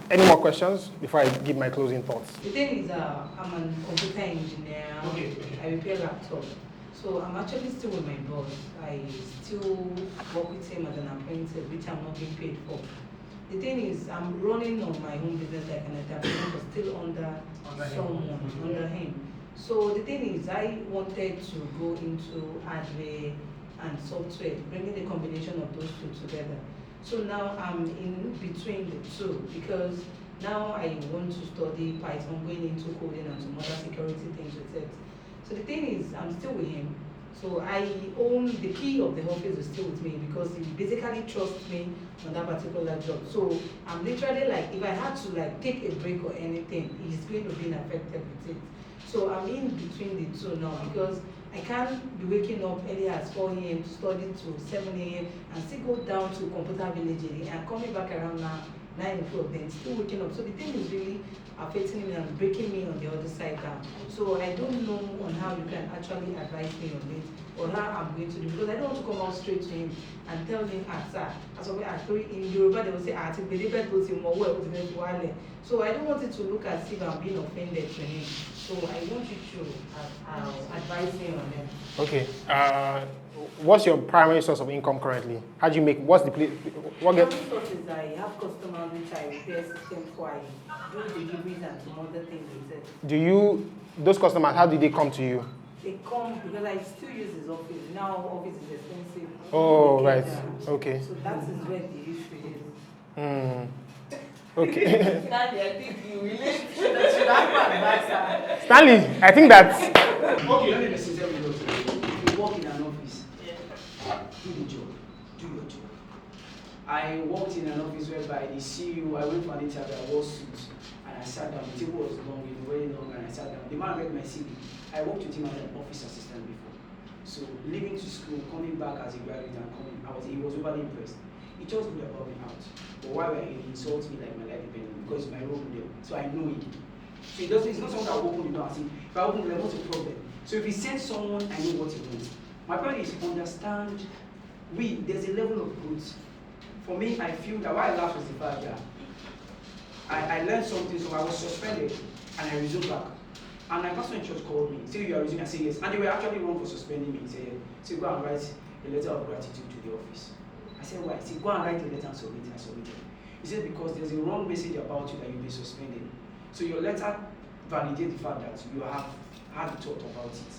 Any more questions before I give my closing thoughts? The thing is, I'm a computer engineer. Okay. I repair laptops. So I'm actually still with my boss. I still work with him as an apprentice, which I'm not being paid for. The thing is, I'm running on my own business like an entrepreneur, but still under him. So the thing is, I wanted to go into hardware and software, bringing the combination of those two together. So now I'm in between the two because now I want to study Python, going into coding and some other security things with it. So the thing is, I'm still with him. So I own the key of the office is still with me because he basically trusts me on that particular job. So I'm literally like, if I had to take a break or anything, he's going to be affected with it. So I'm in between the two now because I can't be waking up early at 4 a.m. to study to 7 a.m. and still go down to computer village and coming back around now 9 o'clock, then still waking up. So the thing is really affecting me and breaking me on the other side down. So I don't know on how you can actually advise me on it or how I'm going to do, because I don't want to come out straight to him and tell him, sir, as in Yoruba they will say, so I don't want it to look as if I'm being offended to him. So I want you to advise me on it. Okay. What's your primary source of income currently? How do you make? What's the place? What get? Primary source is I have customers which I repair systems for. I do deliveries and some other things with it. Those customers? How do they come to you? They come because I still use his office. Now office is expensive. Oh, right. Okay. So that is where the issue is. Okay. Stanley, I think you relate. Stanley, I think that's. Okay, let me listen to you. If you work in an office, do the job. Do your job. I worked in an office whereby the CEO, I went for an interview, I wore suits, and I sat down. The table was long, it was very long, and I sat down. The man read my CV. I worked with him as an office assistant before. So leaving to school, coming back as a graduate and he was overly impressed. He just good about me out. But while we're here, he insults me like my life depends because it's my role model. So I know him. So it's not someone that will open the door and say, if I open the door, what's the problem? So if he sends someone, I know what he wants. My point is understand, there's a level of growth. For me, I feel that why I laughed was the fact that I learned something, so I was suspended and I resumed back. And my pastor in church called me, say you are resuming, I say yes. And they were actually wrong for suspending me. He said, go and write a letter of gratitude to the office. I said, why? He said, go and write a letter and submit it. I submitted. He said, because there's a wrong message about you that you've been suspended. So your letter validates the fact that you have had a thought about it.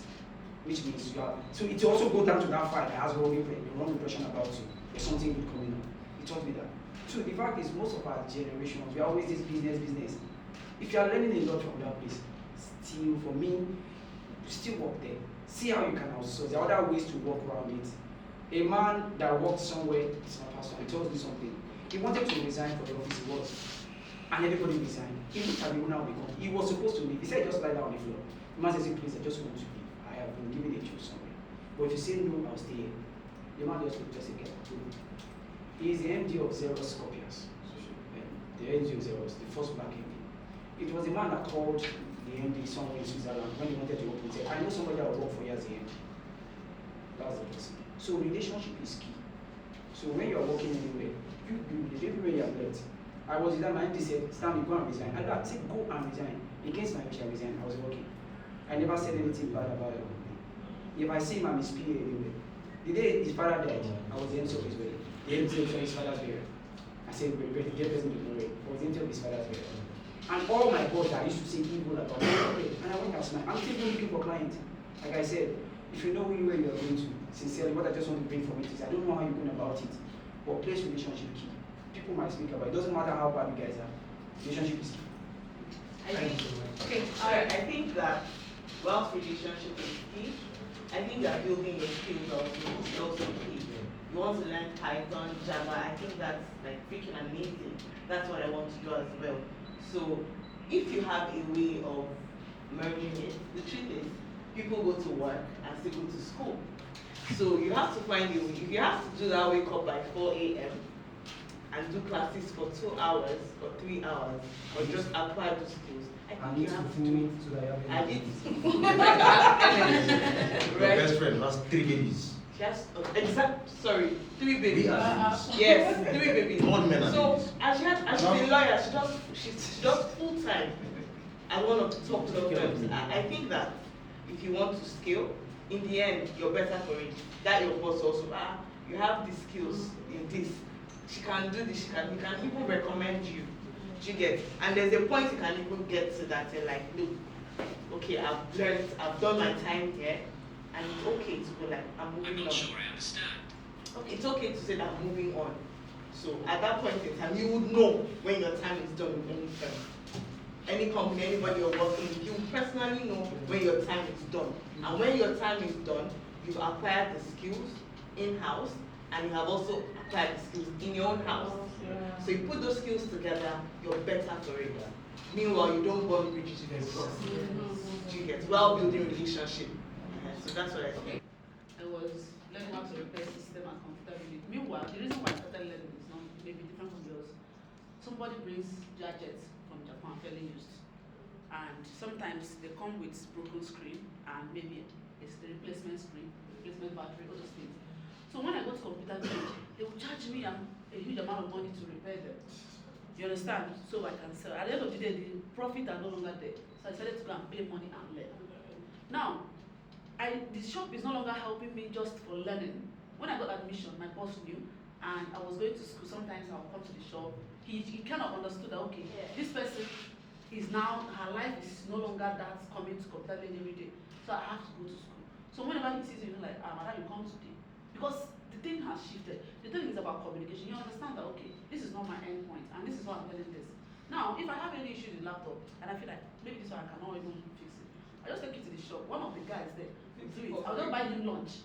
Which means you have, so it also goes down to that fact that has wrong impression about you. There's something good coming up. He taught me that. Two, the fact is most of our generations, we are always this business. If you are learning a lot from that place, still for me, still work there. See how you can outsource. There are other ways to work around it. A man that worked somewhere, it's my pastor, he told me something. He wanted to resign for the office he was. And everybody resigned. He looked at the owner of the company. He was supposed to leave. He said, just lie down on the floor. The man says, please, I just want to leave. I have been given a job somewhere. But if you say no, I'll stay here. The man just looked at him, he is the MD of Xerox Copiers. The MD of Xerox, the first black MD. It was the man that called the MD somewhere in Switzerland when he wanted to open. He said, I know somebody that will work for you as the MD. That's the person. So relationship is key. So when you are working anywhere, you everywhere you have left. I was with that, my MD said, Stanley, go and resign. I said, go and resign. Against my wish, I resigned. I was working. I never said anything bad about it. If I see him, I'm his PA anyway. The day his father died, I was the MC of his wedding. The MC of his father's burial. I said, the dead person didn't know it. I was the MC of his father's burial. And all my boss that I used to say evil about me, and I went outside. I'm still looking for clients. Like I said, if you know where you are going to, sincerely, what I just want to bring from it is, I don't know how you're going about it, but place relationship key. People might speak about it. It doesn't matter how bad you guys are. Relationship is key. I think that whilst relationship is key, I think that building your skills is also key. You want to learn Python, Java, I think that's like freaking amazing. That's what I want to do as well. So if you have a way of merging it, the truth is people go to work and still go to school. So you have to find a way. If you have to do that, wake up by 4 a.m. and do classes for 2 hours or 3 hours, or just apply those skills, I think you have to do it. I did. Your best friend has 3 babies. Just sorry, 3 babies. Yes, 3 babies. One man and So babies. and she's a lawyer. She's just full time. I want to talk to them. I think that if you want to scale, in the end, you're better for it. That your boss also, you have the skills in this. She can do this, he can even recommend you. You get, and there's a point you can even get to that, like, look, okay, I've learned, I've done my time here, and it's okay to go like, I'm moving on. I'm not sure I understand. Okay, it's okay to say that I'm moving on. So at that point in time, you would know when your time is done with any firm. Any company, anybody you're working with, you personally know when your time is done. And when your time is done, you've acquired the skills in-house, and you have also applied the skills in your own house. So you put those skills together, you're better for it. Meanwhile, you don't burn bridges with your boss. You get well-building relationship. So that's what I think. I was learning how to repair system and computer building. Meanwhile, the reason why I started learning is not maybe different from yours. Somebody brings gadgets from Japan, fairly used, and sometimes they come with broken screen and maybe it's the replacement screen, replacement battery, all those things. So when I go to computer village, they will charge me a huge amount of money to repair them. You understand? So I can sell. At the end of the day, the profit are no longer there. So I decided to go and pay money and learn. Now, the shop is no longer helping me just for learning. When I got admission, my boss knew, and I was going to school. Sometimes I'll come to the shop. He kind of understood that, okay, this person is now, her life is no longer that coming to computer village every day. So I have to go to school. So whenever he sees you, like, madam, you come today. Because the thing has shifted. The thing is about communication. You understand that, okay, this is not my end point, and this is why I'm telling this. Now, if I have any issues with laptop, and I feel like maybe this one I cannot even fix it, I just take it to the shop. One of the guys there will do it. I'll just buy him lunch.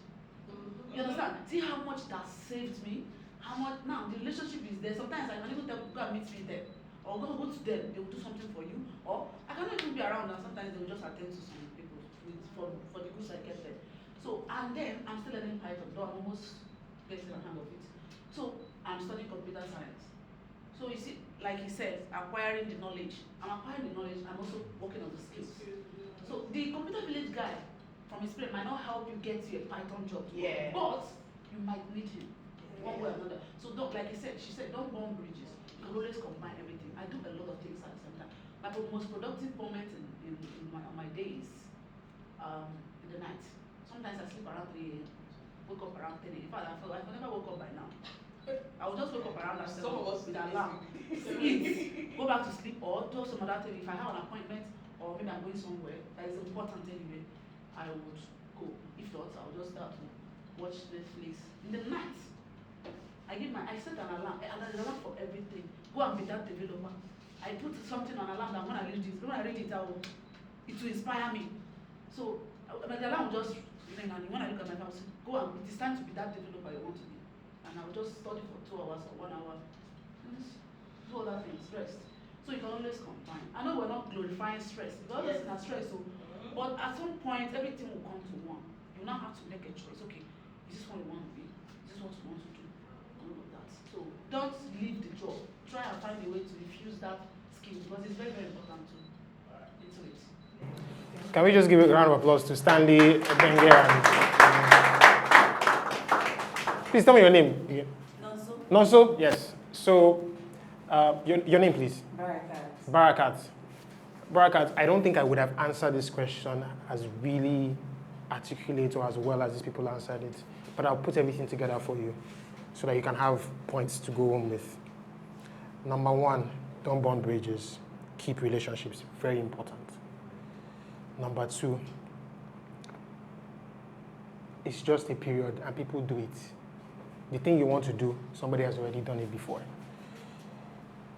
You understand? See how much that saved me? How much now the relationship is there. Sometimes I can even tell people, go and meet me there. Or go to them, they will do something for you. Or I cannot even be around, and sometimes they will just attend to some people for the goods I get there. So, and then I'm still learning Python, though I'm almost getting a hang of it. So, I'm studying computer science. So, you see, like he said, acquiring the knowledge. I'm acquiring the knowledge, I'm also working on the skills. So, the computer village guy, from his brain, might not help you get you a Python job. Yeah. But, you might need him, one way or another. So, don't, like he said, she said, don't burn bridges. You can always combine everything. I do a lot of things at the same time. My most productive moment in my day is in the night. Sometimes I sleep around 3 a.m., wake up around 10 a.m. In fact, I never woke up by now. I will just wake up around that 7 with alarm, eat, go back to sleep, or do some other thing. If I have an appointment, or maybe I'm going somewhere that is important anyway, I would go. If not, I'll just start to watch Netflix in the night. I set an alarm for everything. Go and be that developer. I put something on alarm that when I read it, it will inspire me. So the alarm will just ring, and when I look at my phone, I say, go and it is time to be that developer you want to be. And I will just study for 2 hours or 1 hour. Do all that things, rest. So you can always combine. I know we're not glorifying stress, because yes. It's not stress, but at some point everything will come to one. You now have to make a choice. Okay, is this what you want to be? Is this what you want to do? All of that. So don't leave the job. Try and find a way to infuse that skill, because it's very, very important to into it. Can we just give a round of applause to Stanley Ebenge and please tell me your name again. Nonso. Nonso? Yes. So your name, please. Barakat. Barakat, I don't think I would have answered this question as really articulate or as well as these people answered it, but I'll put everything together for you so that you can have points to go home with. Number 1, don't burn bridges. Keep relationships. Very important. Number 2, it's just a period and people do it. The thing you want to do, somebody has already done it before.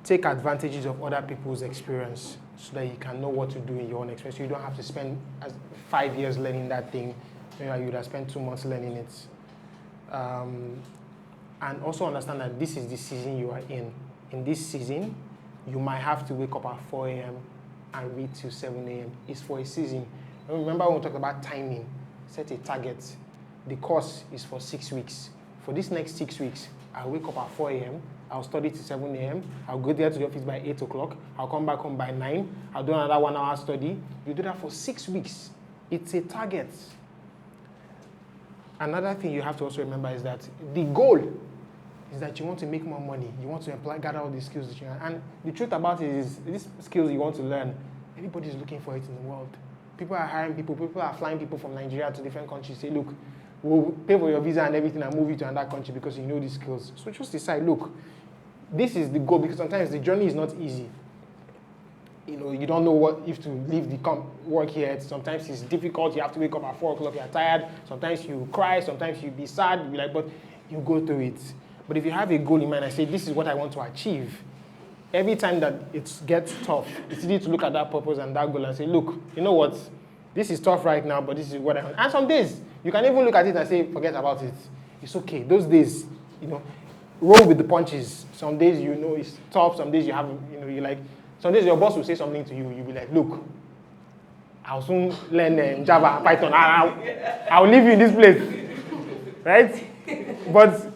Take advantages of other people's experience so that you can know what to do in your own experience. You don't have to spend 5 years learning that thing. You would have spent 2 months learning it. And also understand that this is the season you are in. In this season, you might have to wake up at 4 a.m. and read till 7 a.m. It's for a season. Remember when we talked about timing, set a target. The course is for 6 weeks. For this next 6 weeks, I'll wake up at 4 a.m., I'll study till 7 a.m., I'll go there to the office by 8 o'clock, I'll come back home by 9, I'll do another 1 hour study. You do that for 6 weeks. It's a target. Another thing you have to also remember is that the goal is that you want to make more money. You want to gather all these skills that you have. And the truth about it is, these skills you want to learn, everybody's looking for it in the world. People are hiring people are flying people from Nigeria to different countries. Say, look, we'll pay for your visa and everything and move you to another country because you know these skills. So just decide, look, this is the goal, because sometimes the journey is not easy. You don't know what if to leave the work here. Sometimes it's difficult. You have to wake up at 4 o'clock. You're tired. Sometimes you cry. Sometimes you be sad. You be like, but you go through it. But if you have a goal in mind and say, this is what I want to achieve, every time that it gets tough, it's easy to look at that purpose and that goal and say, look, you know what? This is tough right now, but this is what I want. And some days, you can even look at it and say, forget about it. It's okay. Those days, roll with the punches. Some days, it's tough. Some days you have, some days your boss will say something to you. You'll be like, look, I'll soon learn Java, Python. I'll leave you in this place. Right? But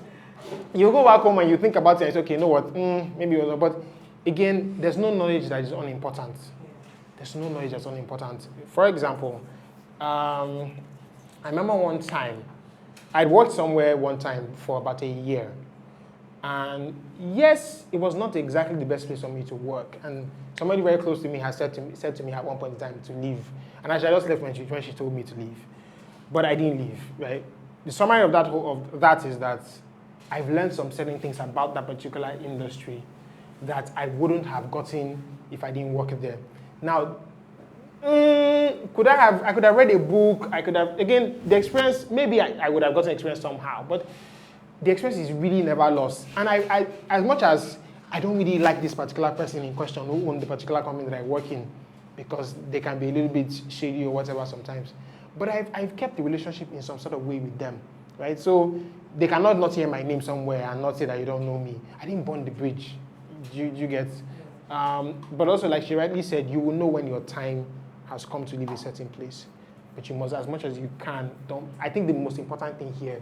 you go back home and you think about it and it's okay, you know what, maybe it was, but again, there's no knowledge that is unimportant. There's no knowledge that's unimportant. For example, I remember one time, I'd worked somewhere one time for about a year. And yes, it was not exactly the best place for me to work. And somebody very close to me has said to me at one point in time to leave. And actually, I just left when she told me to leave. But I didn't leave, right? The summary of that is that I've learned some certain things about that particular industry that I wouldn't have gotten if I didn't work there. Now, I could have read a book, again, the experience, maybe I would have gotten experience somehow, but the experience is really never lost. And I as much as I don't really like this particular person in question who owns the particular company that I work in, because they can be a little bit shady or whatever sometimes, but I've kept the relationship in some sort of way with them, right? So they cannot not hear my name somewhere and not say that you don't know me. I didn't burn the bridge. You get? But also, like she rightly said, you will know when your time has come to leave a certain place. But you must, as much as you can, I think the most important thing here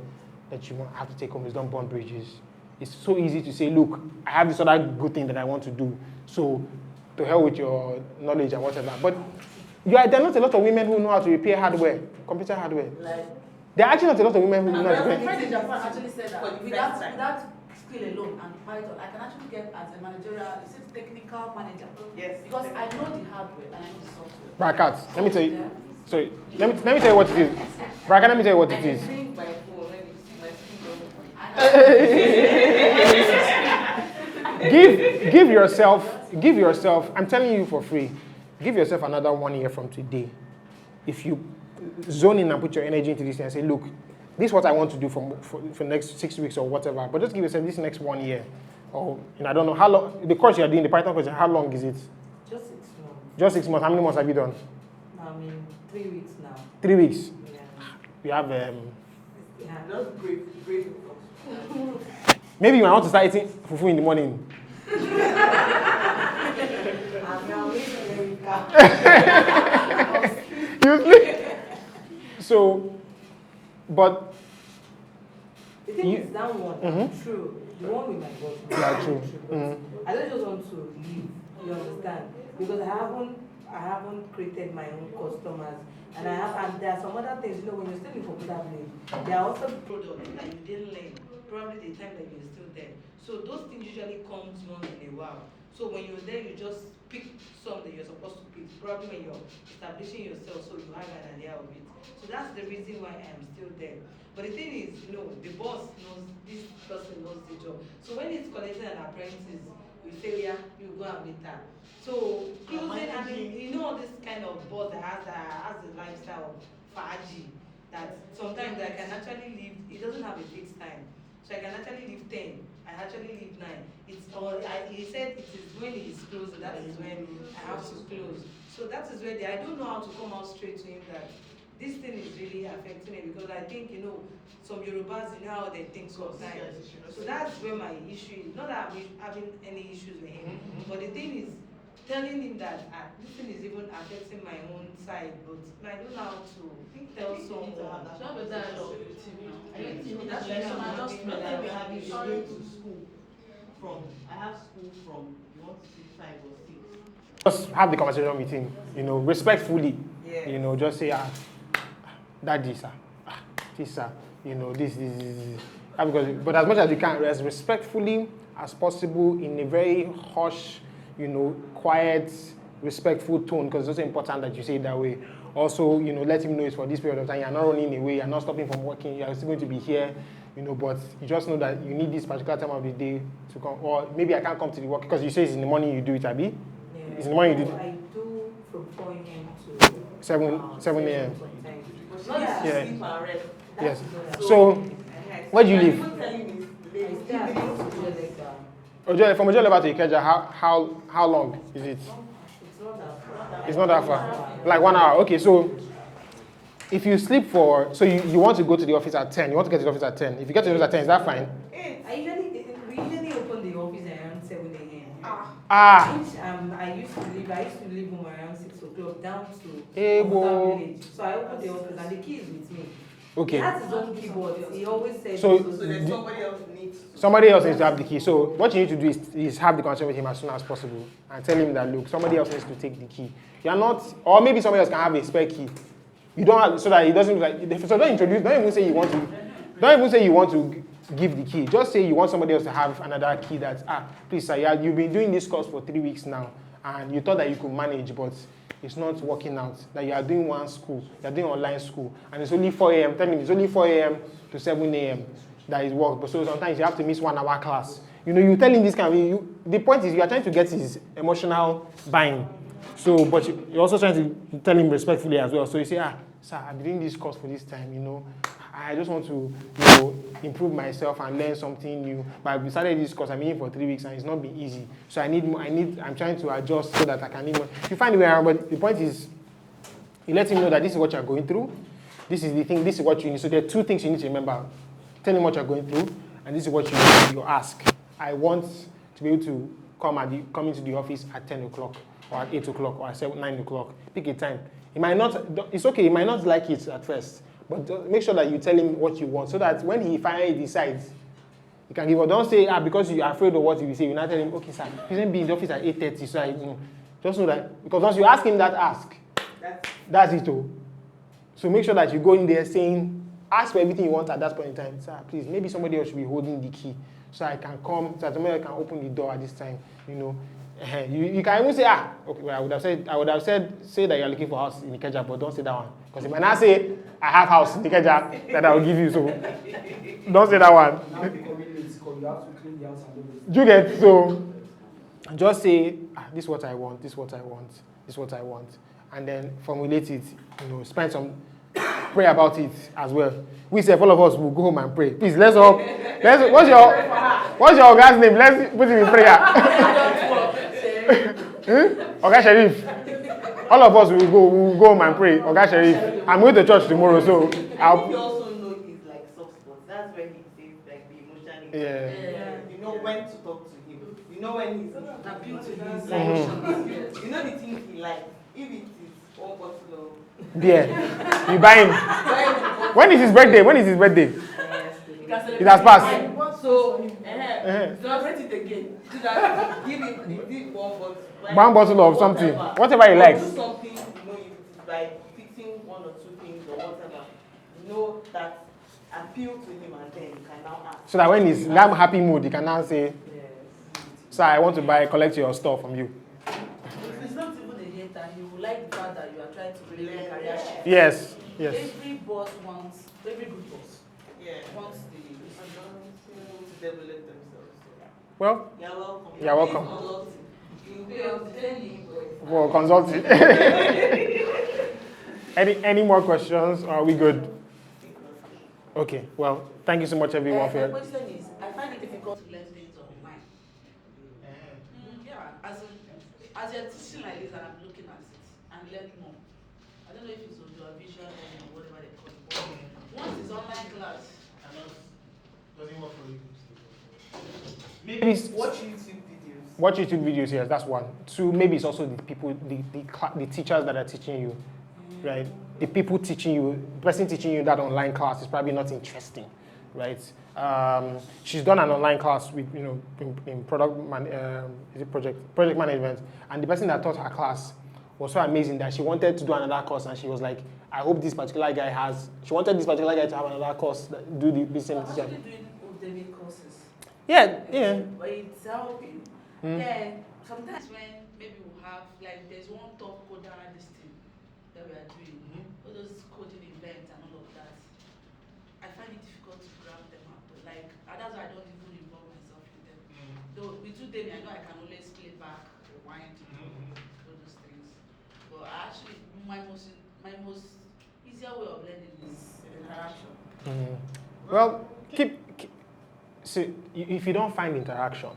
that you have to take home is don't burn bridges. It's so easy to say, look, I have this other good thing that I want to do. So to hell with your knowledge and whatever. But there are not a lot of women who know how to repair hardware, computer hardware. There are actually not a lot of women who know how to repair. My friend in Japan actually said that without skill alone and Python, I can actually get as a managerial, technical manager. Yes. Because I know the hardware and I know the software. Brackets, let me tell you. Sorry, let me tell you what it is. Bracket, let me tell you what it is. Give yourself, I'm telling you for free, give yourself another 1 year from today. If you zone in and put your energy into this and say, look, this is what I want to do for the next 6 weeks or whatever. But just give yourself this next 1 year. Or, I don't know how long, the course you're doing, the Python course, how long is it? Just 6 months. Just 6 months. How many months have you done? 3 weeks now. 3 weeks. Yeah. You have, Yeah. Just great. maybe you might want to start eating fufu in the morning. So, but the thing is that one, true. The one with my boss. Yeah, true. I don't just want to leave. You understand? Because I haven't created my own customers, and there are some other things. You know, when you're still in popular blade, there are also products that you didn't learn. Probably the time that you're still there. So those things usually comes once in a while. So when you're there, you just pick some that you're supposed to pick. Probably when you're establishing yourself, so you have an idea of it. So that's the reason why I am still there. But the thing is, you know, the boss knows, this person knows the job. So when he's collecting an apprentice, we say, yeah, you go and meet her. So closing, I mean, you know, this kind of boss that has the lifestyle of faji, that sometimes I can actually leave, it doesn't have a fixed time. So I can actually leave 10, I actually leave 9. He said it is when he is closing, that is when I have to close. So that is where I don't know how to come out straight to him that this thing is really affecting me, because I think, you know, some Yorubas, you know how they think sometimes. So that's where my issue is. Not that I'm having any issues with him, but the thing is telling him that this thing is even affecting my own side, but I don't know how to tell someone. I have school from, you want to say 5 or 6. Just have the conversation with him, you know, respectfully. Yeah. You know, just say, daddy, sir, this, sir, you know, this. But as much as you can, as respectfully as possible, in a very hush, you know, quiet, respectful tone, because it's also important that you say it that way. Also, you know, let him know it's for this period of time. You're not running away, you're not stopping from working, you're still going to be here, you know, but you just know that you need this particular time of the day to come, or maybe I can't come to the work, because you say it's in the morning you do it, Abi? Yeah. It's in the morning you do it? I do from 4 a.m. to 7 a.m. Yeah. Yes. So, where do you live? I stay at From Ojoleba to Ikeja, how long is it? It's not that far. Like 1 hour. Okay, so if you sleep so you want to go to the office at 10, you want to get to the office at 10. If you get to the office at 10, is that fine? We usually open the office around 7 a.m. Which I used to leave home around 6 o'clock down to village. So I opened the office and the key is with me. Okay. He has his own keyboard. He always says So there's somebody else needs somebody else needs to have the key. So what you need to do is have the conversation with him as soon as possible and tell him that, look, somebody else needs to take the key. You're not, or maybe somebody else can have a spare key. You don't have, so that it doesn't look like, so don't even say you want to give the key. Just say you want somebody else to have another key that, please sir, you've been doing this course for 3 weeks now and you thought that you could manage, but it's not working out. That you are doing one school, you are doing online school, and it's only 4 a.m. Tell him it's only 4 a.m. to 7 a.m. that is work. But so sometimes you have to miss 1 hour class. You know, you tell him this kind of, the point is you are trying to get his emotional buying. So, but you're also trying to tell him respectfully as well. So you say, sir, I've been doing this course for this time, you know. I just want to, you know, improve myself and learn something new. But I've started this course, I'm in for 3 weeks and it's not been easy. So I'm trying to adjust so that I can need more. You find a way around, but the point is, you let him know that this is what you're going through. This is the thing, this is what you need. So there are 2 things you need to remember. Tell him what you're going through, and this is what you ask. I want to be able to come into the office at 10 o'clock, or at 8 o'clock, or at 9 o'clock. Pick a time. It's okay, he might not like it at first, but make sure that you tell him what you want, so that when he finally decides, you can give up. Don't say, because you are afraid of what he will say. You now tell him, okay, sir, he's going to be in the office at 8:30, so just know that, because once you ask him that ask, that's it. So make sure that you go in there saying, ask for everything you want at that point in time. Sir, please, maybe somebody else should be holding the key, so I can come, so that somebody else can open the door at this time, you know. You can even say, okay, well, I would have said that you're looking for a house in Ikeja, but don't say that one. Because if I now say, I have house in Ikeja that I will give you, so don't say that one. Now the community, because you have to clean the house and everything. Do you get? So just say, this is what I want, this is what I want, this is what I want. And then formulate it, you know, spend some pray about it as well. We say all of us will go home and pray. Please, let's all. What's your guy's name? Let's put him in prayer. Okay, Sheriff. All of us will go home and pray. Okay, Sheriff. I'm going to church tomorrow, so I think you also know his like soft spots. That's when he says like the emotional. Yeah. You know when to talk to him. You know when he's Appeal to his You know the things he likes. If it is one bottle of Beer. You buy him. When is his birthday? It has passed. So, celebrate it again. So that give him one bottle. One bottle of something. Whatever he likes. Do something, if it is by fixing one or two things or whatever. That appeal to him and then you can now ask. So that when he's in that happy mood, he can now say, "Sir, I want to collect your stuff from you." It's not even a hater. He will like the fact that you are trying to really make career shift. Yes. Every good boss wants the to develop themselves. Well, You're welcome. For consulting. Any more questions? Or are we good? Okay. Well, thank you so much, everyone. My question is, I find it difficult to learn things online. Yeah, as you're teaching like this, and I'm looking at it and learning more. I don't know if it's audio visual learning or whatever they call it. But once it's online class, Doesn't work for you. Maybe Watch YouTube videos. watch YouTube videos. Yes, that's one. Two, maybe it's also the people, the teachers that are teaching you, right? The people teaching you, the person teaching you that online class is probably not interesting, right? She's done an online class with, in project management, and the person that taught her class was so amazing that she wanted to do another course, and she was like, I hope this particular guy she wanted this particular guy to have another course that do the same teacher. actually doing Udemy courses. Yeah. But it's helping. Then sometimes when maybe we'll have like there's one top coder this thing that we are doing, all those coding events and all of that. I find it difficult to grab them out. Like that's why I don't even involve myself in them. Though with Udemy, I know I can always play back, rewind, all those things. But actually, my most easier way of learning is interaction. Well, see, if you don't find interaction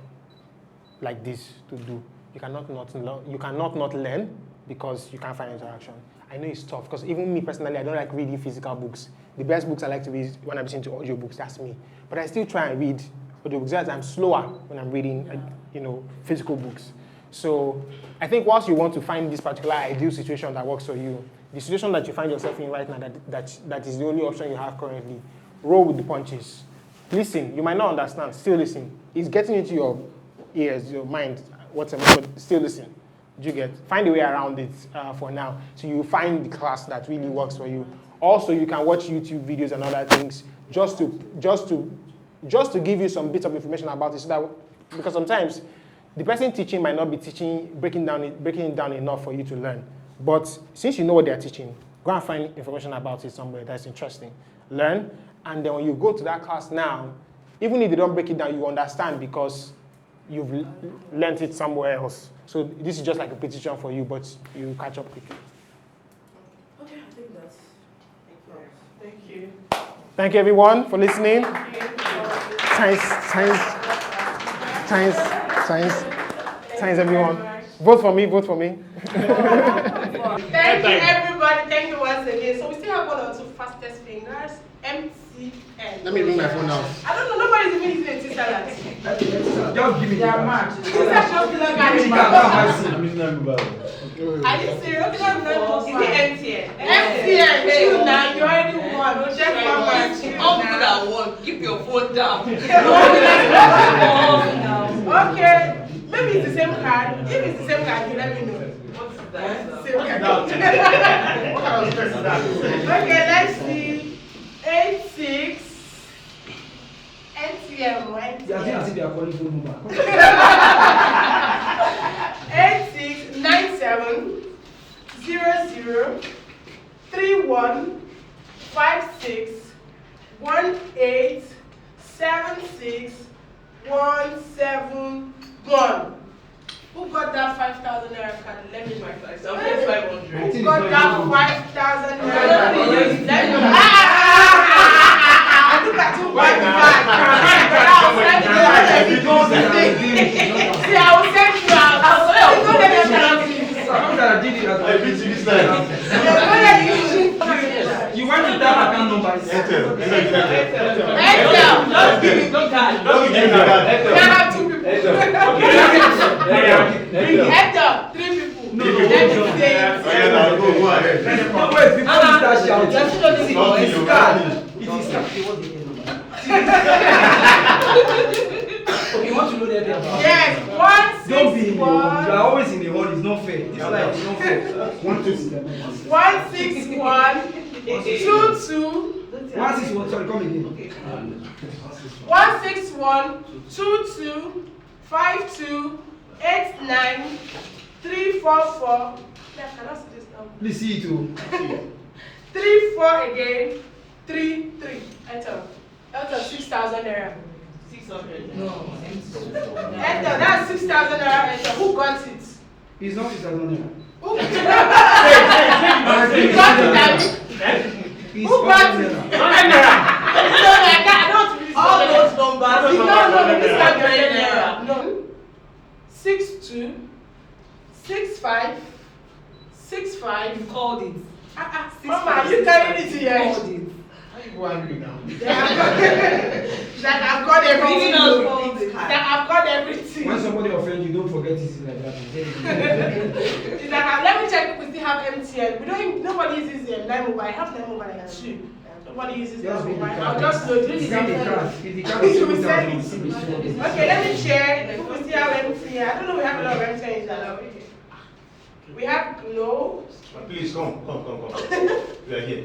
like this to do, you cannot not learn because you can't find interaction. I know it's tough because even me personally, I don't like reading physical books. The best books I like to read is when I'm listening to audiobooks. That's me. But I still try and read audiobooks. That's I'm slower when I'm reading, physical books. So I think once you want to find this particular ideal situation that works for you, the situation that you find yourself in right now, that is the only option you have currently, roll with the punches. Listen. You might not understand. Still listen. It's getting into your ears, your mind, whatever, but still listen. Do you get? Find a way around it for now. So you find the class that really works for you. Also, you can watch YouTube videos and other things just to give you some bits of information about it. So that, because sometimes the person teaching might not be breaking it down enough for you to learn. But since you know what they are teaching, go and find information about it somewhere that's interesting. Learn, and then when you go to that class now, even if they don't break it down, you understand because you've learned it somewhere else. So this is just like a petition for you, but you catch up quickly. Okay, I think that's. Thank you. Thank you, everyone, for listening. Science, everyone. Vote for me. Thank you, everybody. Thank you once again. So we still have one or two fastest fingers. MCN. Let me bring my phone now. I don't know. Nobody's even using a T-shirt. Just give me the Are you serious? Okay, that's not Is it MTN? MCN. You now, you already won. Check my match. All people that won, keep your phone down. Okay. Maybe it's the same card. If it's the same card, you let me know. What's that? Same card. Okay, let's see. 86 NTM. I think as if they are calling phone number. 8697 00 31 56 18 76 171. Who got that 5,000 naira card? Let me know. So it's 500. Who got that 5,000 naira card? Let me know. I look at you one card. See, I will send you out. I did it. I beat you this time. You went to that account number. Enter. Don't give me no card. Don't give me the card. Can I have 2 people? Enter. 3 people. No. Go ahead. Wait, before you start shouting. It is card. Okay, you want to know that there? Yes, Don't be in the hall. You 161. are always in the hall. It's not fair. It's like it's not fair. 161 22 161. Sorry, come again. 161 22 52 89 344. Left, can I see this now? Please see it too. 34 again. 33. Enter. Enter 6,000 naira. 600. No, Enter. That's 6,000 naira. Enter. Who got it? It's not 6,000 naira. Who got it? It's Who got it? 100 naira. I don't really All those numbers. No, this can't be naira. No. 62 65 65. You called it. Mama, you carried it here. Called it. Who angry now? That I've got everything. That That I've got everything. When somebody offends you, don't forget it's like that. It's like, let me check if we still have MTN. We don't. Nobody uses Line Mobile. I have Line Mobile like 2. Nobody uses Just Line be the Mobile. card. I'll just load If it. the card is You will send it. 2,000. Okay, let me check if we still have MTN. I don't know. We have a lot of MTN in that. We have Glow. Please come. We are here.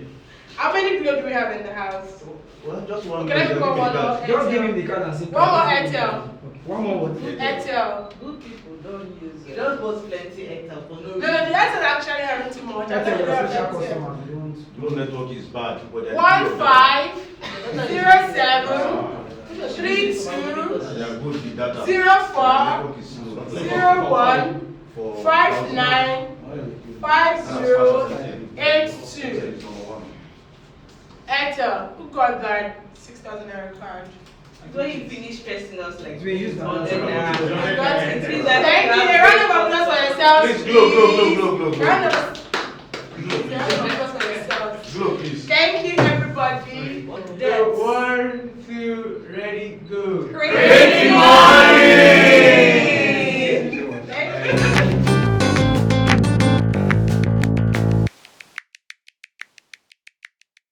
How many Glow do we have in the house? Well, just one. Okay, let me call one more. Just give him the card and say. One more Airtel. Okay. One more what? Airtel. Good people don't use it. Just bought plenty Excel for no No, the Airtel actually aren't too much. I Airtel, don't your have special Airtel. customer. You don't. Your network is bad. But 15 07 32 They are good with data. 04 Network is slow. 01 59 5082. Airtel, who got that 6,000 naira card? When you finish pressing us like It's been used now. $100 naira. Got it. Thank you. A round of applause for yourselves. Please, glow. Round of applause for yourselves. Glow, please. Thank you, everybody. One, two, ready, go. Crazy.